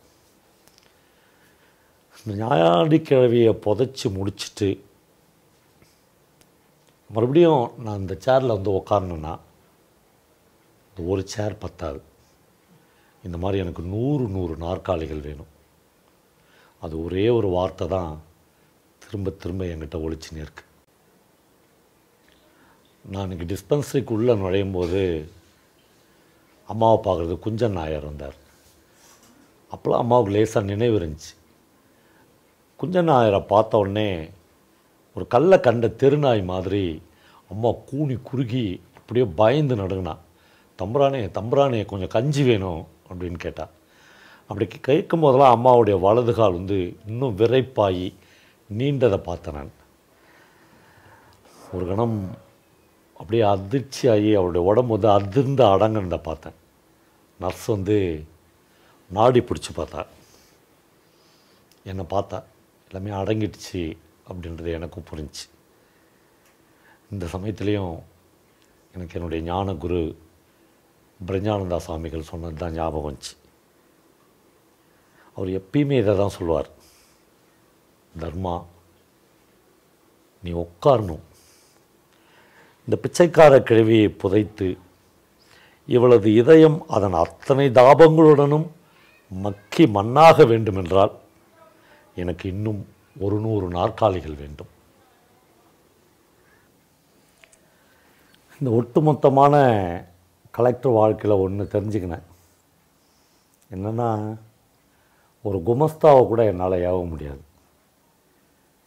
இந்த நாயாடி கிழவியை புதைச்சி முடிச்சுட்டு மறுபடியும் நான் இந்த சேரில் வந்து உக்காரணுன்னா இந்த ஒரு சேர் பத்தாது. இந்த மாதிரி எனக்கு 100 நாற்காலிகள் வேணும். அது ஒரே ஒரு வார்த்தை தான் திரும்ப திரும்ப என்கிட்ட ஒழிச்சுன்னு இருக்கு. நான் இன்றைக்கி டிஸ்பென்சரிக்குள்ளே நுழையும் போது அம்மாவை பார்க்குறது குஞ்சன் நாயர் வந்தார். அப்போலாம் அம்மாவுக்கு லேசாக நினைவு இருந்துச்சு. குஞ்சன் நாயரை பார்த்த உடனே ஒரு கல்லை கண்ட தெருநாய் மாதிரி அம்மா கூனி குறுகி அப்படியே பயந்து நடுங்கினா. தம்புரானே கொஞ்சம் கஞ்சி வேணும் அப்படின்னு கேட்டா. அப்படி கேட்கும் போதெல்லாம் அம்மாவுடைய வலது கால் வந்து இன்னும் விரைப்பாகி நீண்டதை பார்த்தேன் நான். ஒரு கணம் அப்படியே அதிர்ச்சியாகி அவருடைய உடம்பு வந்து அதிர்ந்து அடங்குனதை பார்த்தேன். நர்ஸ் வந்து நாடி பிடிச்சி பார்த்தா. என்னை பார்த்தா எல்லாமே அடங்கிடுச்சு அப்படின்றது எனக்கும் புரிஞ்சிச்சு. இந்த சமயத்துலேயும் எனக்கு என்னுடைய ஞான குரு பிரஞ்ஞானந்தா சுவாமிகள் சொன்னது தான் ஞாபகம் வந்துச்சு. அவர் எப்பயுமே இதை தான் சொல்லுவார். தர்மா, நீ உட்காரணும். இந்த பிச்சைக்கார கிழவியை புதைத்து இவளது இதயம் அதன் அத்தனை தாபங்களுடனும் மக்கி மண்ணாக வேண்டுமென்றால் எனக்கு இன்னும் 100 நாற்காலிகள் வேண்டும். இந்த ஒட்டுமொத்தமான கலெக்டர் வாழ்க்கையில் ஒன்று தெரிஞ்சுக்கினேன். என்னென்னா, ஒரு குமஸ்தாவை கூட என்னால் ஏவ முடியாது.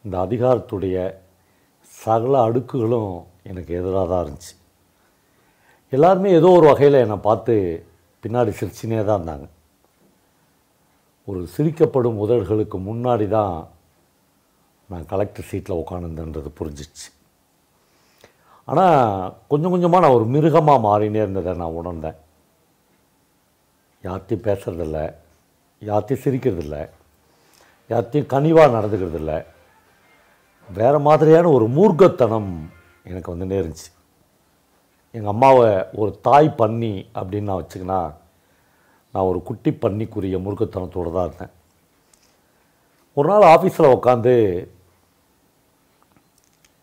இந்த அதிகாரத்துடைய சகல அடுக்குகளும் எனக்கு எதிராக தான் இருந்துச்சு. எல்லாருமே ஏதோ ஒரு வகையில் என்னை பார்த்து பின்னாடி சிரிச்சினே தான் இருந்தாங்க. ஒரு சிரிக்கப்படும் உதடுகளுக்கு முன்னாடி தான் நான் கலெக்டர் சீட்டில் உட்காந்துருந்தேன்றது புரிஞ்சிச்சு. ஆனால் கொஞ்சம் கொஞ்சமாக நான் ஒரு மிருகமாக மாறினே இருந்ததை நான் உணர்ந்தேன். யார்த்தையும் பேசுகிறதில்ல, யார்த்தையும் சிரிக்கிறதில்ல, யார்த்தையும் கனிவாக நடந்துக்கிறதில்ல. வேறு மாதிரியான ஒரு மூர்க்கத்தனம் எனக்கு வந்து நேர்ந்துச்சு. எங்கள் அம்மாவை ஒரு தாய் பன்னி அப்படின்னு நான் வச்சுக்கினா, நான் ஒரு குட்டி பன்னிக்குரிய மூர்க்கத்தனத்தோடு தான் இருந்தேன். ஒரு நாள் ஆஃபீஸில் உட்காந்து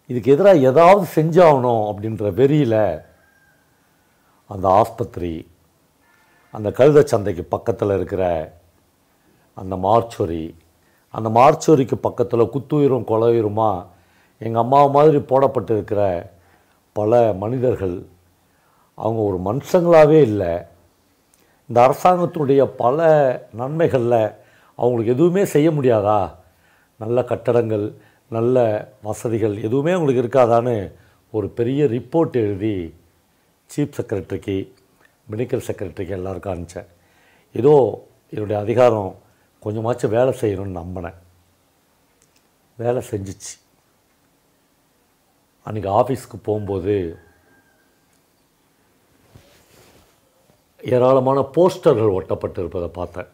இதுக்கு எதிராக ஏதாவது செஞ்சாகணும் அப்படின்ற வெறியில் அந்த ஆஸ்பத்திரி, அந்த கழுதை சந்தைக்கு பக்கத்தில் இருக்கிற அந்த மார்ச்சொரி, அந்த மார்ச்சொரிக்கு பக்கத்தில் குத்துயிரும் கொலையுருமா எங்கள் அம்மா மாதிரி போடப்பட்டு இருக்கிற பல மனிதர்கள், அவங்க ஒரு மனுஷங்களாகவே இல்லை. இந்த அரசாங்கத்தினுடைய பல நன்மைகளில் அவங்களுக்கு எதுவுமே செய்ய முடியாதா? நல்ல கட்டடங்கள், நல்ல வசதிகள் எதுவுமே அவங்களுக்கு இருக்காதான்னு ஒரு பெரிய ரிப்போர்ட் எழுதி சீஃப் செக்ரட்டரிக்கு, மெடிக்கல் செக்ரட்டரிக்கு எல்லாருக்கும் அனுப்பிச்சேன். ஏதோ என்னுடைய அதிகாரம் கொஞ்சமாச்சும் வேலை செய்யணும்னு நம்பினேன். வேலை செஞ்சிச்சு. அன்றைக்கி ஆஃபீஸ்க்கு போகும்போது ஏராளமான போஸ்டர்கள் ஒட்டப்பட்டு இருப்பதை பார்த்தேன்.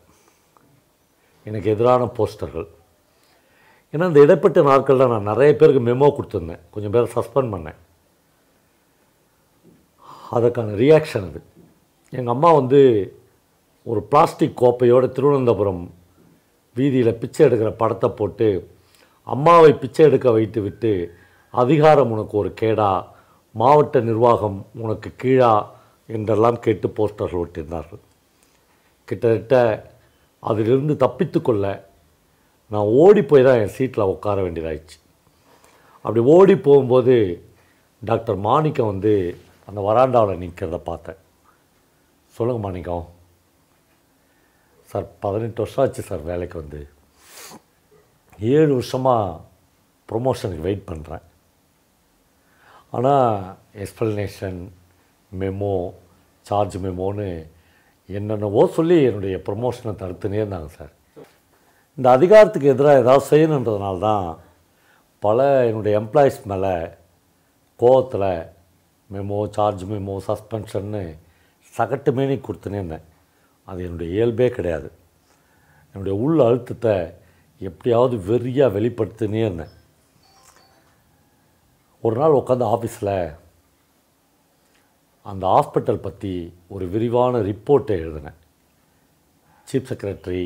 எனக்கு எதிரான போஸ்டர்கள். ஏன்னா இந்த இடைப்பட்ட நாட்களில் நான் நிறைய பேருக்கு மெமோ கொடுத்துருந்தேன். கொஞ்சம் பேரை சஸ்பெண்ட் பண்ணேன். அதுக்கான ரியாக்ஷன் அது. எங்கள் அம்மா வந்து ஒரு பிளாஸ்டிக் கோப்பையோடு திருவனந்தபுரம் வீதியில் பிச்சை எடுக்கிற படத்தை போட்டு, அம்மாவை பிச்சை எடுக்க வைத்து விட்டு, அதிகாரம் உனக்கு ஒரு கேடா, மாவட்ட நிர்வாகம் உனக்கு கீழா என்றெல்லாம் கேட்டு போஸ்டர்கள் ஒட்டியிருந்தார்கள். கிட்டத்தட்ட அதிலிருந்து தப்பித்து கொள்ள நான் ஓடி போய் தான் என் சீட்டில் உட்கார வேண்டியதாகிடுச்சு. அப்படி ஓடி போகும்போது டாக்டர் மாணிக்கம் வந்து அந்த வராண்டாவில் நிற்கிறத பார்த்தேன். சொல்லுங்கள் மாணிக்கம். சார் 18 வருஷம் ஆச்சு சார் வேலைக்கு வந்து. 7 வருஷமாக ப்ரொமோஷனுக்கு வெயிட் பண்ணுறேன். ஆனால் எக்ஸ்ப்ளனேஷன் மெமோ சார்ஜ் மெமோன்னு என்னென்னவோ சொல்லி என்னுடைய ப்ரொமோஷனை தடுத்துனே இருந்தாங்க சார். இந்த அதிகாரத்துக்கு எதிராக ஏதாவது செய்யணுன்றதுனால தான் பல என்னுடைய எம்ப்ளாயீஸ் மேலே கோவத்தில் மெமோ சார்ஜ் மெமோ சஸ்பென்ஷன்னு சகட்டு மேனி கொடுத்துனே இருந்தேன். அது என்னுடைய இயல்பே கிடையாது. என்னுடைய உள் அழுத்தத்தை எப்படியாவது வெறியாக வெளிப்படுத்தினே இருந்தேன். ஒரு நாள் உட்காந்து ஆஃபீஸில் அந்த ஹாஸ்பிட்டல் பற்றி ஒரு விரிவான ரிப்போர்ட்டை எழுதினேன். Chief secretary,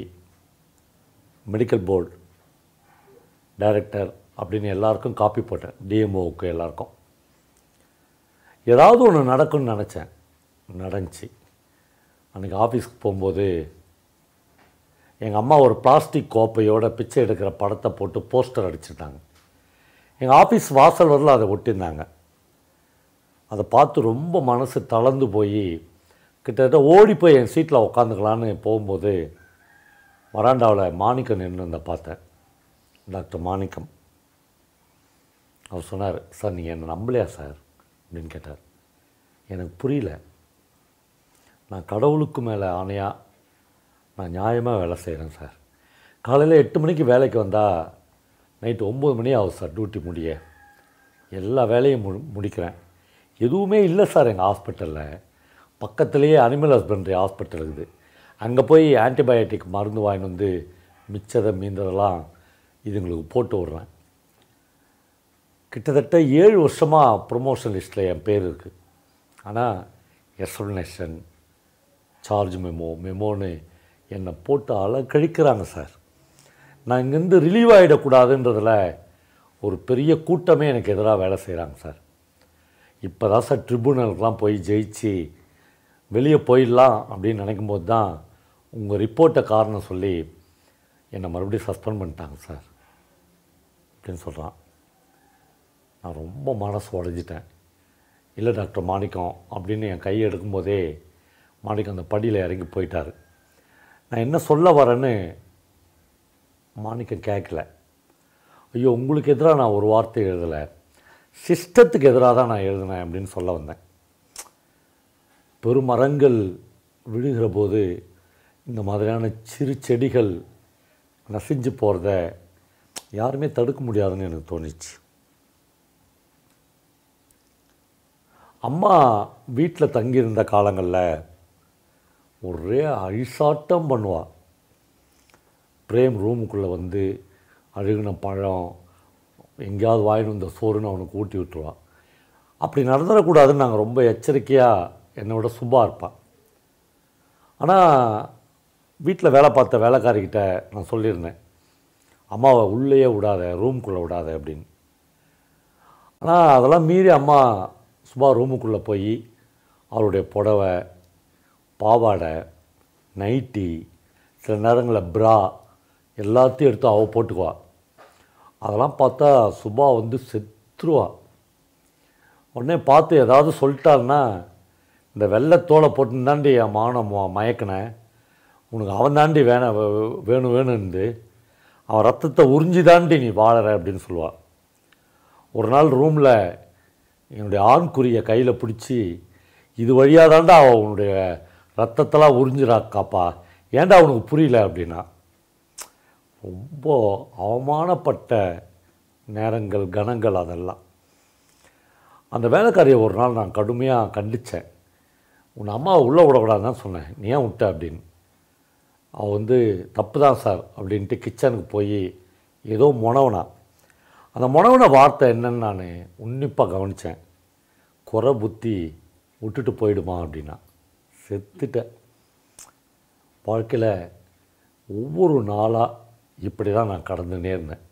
medical board director அப்படின்னு எல்லாருக்கும் காப்பி போட்டேன். டிஎம்ஓவுக்கு எல்லாருக்கும். ஏதாவது ஒன்று நடக்கும்னு நினச்சேன். நடந்துச்சு. அன்றைக்கி ஆஃபீஸ்க்கு போகும்போது எங்கள் அம்மா ஒரு பிளாஸ்டிக் கோப்பையோட பிச்சை எடுக்கிற படத்தை போட்டு போஸ்டர் அடிச்சுட்டாங்க. எங்கள் ஆஃபீஸ் வாசல் வரல அதை ஒட்டியிருந்தாங்க. அதை பார்த்து ரொம்ப மனசு தளர்ந்து போய் கிட்டத்தட்ட ஓடி போய் என் சீட்டில் உட்காந்துக்கலான்னு போகும்போது வராண்டாவில் மாணிக்கம் நின்று பார்த்தேன். டாக்டர் மாணிக்கம். அவர் சொன்னார், சார் நீங்கள் என்னை நம்பலையா சார் அப்படின்னு கேட்டார். எனக்கு புரியல. நான் கடவுளுக்கு மேலே ஆணையாக நான் நியாயமாக வேலை செய்கிறேன் சார். காலையில் 8 மணிக்கு வேலைக்கு வந்தால் நைட்டு 9 மணி ஆகும் சார் டியூட்டி முடிய. எல்லா வேலையும் முடிக்கிறேன். எதுவுமே இல்லை சார் எங்கள் ஹாஸ்பிட்டலில். பக்கத்துலேயே அனிமல் ஹஸ்பண்ட்ரி ஹாஸ்பிட்டல் இருக்குது. அங்கே போய் ஆன்டிபயோட்டிக் மருந்து வாங்கிட்டு வந்து மிச்சதை மீந்ததெல்லாம் இதுங்களுக்கு போட்டு விட்றேன். கிட்டத்தட்ட 7 வருஷமாக ப்ரொமோஷன் லிஸ்ட்டில் என் பேர் இருக்குது. ஆனால் எக்ஸ்ப்ளனேஷன் சார்ஜ் மெமோன்னு என்னை போட்டு அலக்கழிக்கிறாங்க சார். நான் இங்கேருந்து ரிலீவ் ஆகிடக்கூடாதுன்றதில் ஒரு பெரிய கூட்டமே எனக்கு எதிராக வேலை செய்கிறாங்க சார். இப்போ தான் சார் ட்ரிபுனலுக்கெலாம் போய் ஜெயிச்சு வெளியே போயிடலாம் அப்படின்னு நினைக்கும்போது தான் உங்கள் ரிப்போர்ட்டை காரணம் சொல்லி என்னை மறுபடியும் சஸ்பெண்ட் பண்ணிட்டாங்க சார் அப்படின்னு சொல்கிறான். நான் ரொம்ப மனசு உடைஞ்சிட்டேன். இல்லை டாக்டர் மாணிக்கம் அப்படின்னு என் கையை எடுக்கும்போதே மாணிக்கம் அந்த படியில் இறங்கி போயிட்டார். நான் என்ன சொல்ல வரேன்னு மாணிக்கம் கேட்கல. ஐயோ, உங்களுக்கு எதிராக நான் ஒரு வார்த்தை எழுதலை, சிஸ்டத்துக்கு எதிராக தான் நான் எழுதினேன் அப்படின்னு சொல்ல வந்தேன். பெருமரங்கள் விழுகிற போது இந்த மாதிரியான சிறு செடிகள் நசிஞ்சு போகிறத யாருமே தடுக்க முடியாதுன்னு எனக்கு தோணிச்சு. அம்மா வீட்டில் தங்கியிருந்த காலங்களில் ஒரே அழிசாட்டம் பண்ணுவாள். பிரேம் ரூமுக்குள்ளே வந்து அழுகின பழம் எங்கேயாவது வாங்கிட்டு வந்த சோறுன்னு அவனுக்கு ஊட்டி விட்டுருவாள். அப்படி நடந்துடக்கூடாதுன்னு நாங்கள் ரொம்ப எச்சரிக்கையாக என்னோட சுபா இருப்பாள். ஆனால் வீட்டில் வேலை பார்த்த வேலைக்காரிக்கிட்ட நான் சொல்லியிருந்தேன், அம்மாவை உள்ளேயே விடாத, ரூமுக்குள்ளே விடாத அப்படின்னு. ஆனால் அதெல்லாம் மீறி அம்மா சுபா ரூமுக்குள்ளே போய் அவருடைய புடவை, பாவாடை, நைட்டி, சில நேரங்களில் ப்ரா எல்லாத்தையும் எடுத்து அவள் போட்டுக்குவா. அதெல்லாம் பார்த்தா சுபா வந்து செத்துருவா. உடனே பார்த்து ஏதாவது சொல்லிட்டாருன்னா, இந்த வெள்ளைத்தோலை போட்டுன்னு என் மானம் மயக்கினேன், உனக்கு அவன் தாண்டி வேணும்னு அவன் ரத்தத்தை உறிஞ்சி தாண்டி நீ வாழற அப்படின்னு சொல்லுவாள். ஒரு நாள் ரூமில் என்னுடைய ஆண்குறியை கையில் பிடிச்சி, இது வழியாக தாண்டா அவன் உன்னுடைய ரத்தத்தெல்லாம் உறிஞ்சிராக்காப்பா, ஏன்டா அவனுக்கு புரியல அப்படின்னா. ரொம்ப அவமானப்பட்ட நேரங்கள், கணங்கள் அதெல்லாம். அந்த வேலைக்காரியை ஒரு நாள் நான் கடுமையாக கண்டித்தேன். உன் அம்மாவை உள்ளே விடக்கூடாதுன்னு தான் சொன்னேன், நீ ஏன் விட்ட அப்படின்னு. அவள் வந்து தப்பு தான் சார் அப்படின்ட்டு கிச்சனுக்கு போய் ஏதோ முனவனா. அந்த முனவன வார்த்தை என்னன்னு நான் உன்னிப்பாக கவனித்தேன். குறை புத்தி விட்டுட்டு போயிடுமா அப்படின்னா. செத்துட்டேன். வாழ்க்கையில் ஒவ்வொரு நாளாக இப்படி தான் நான் கடந்துன்னே இருந்தேன்.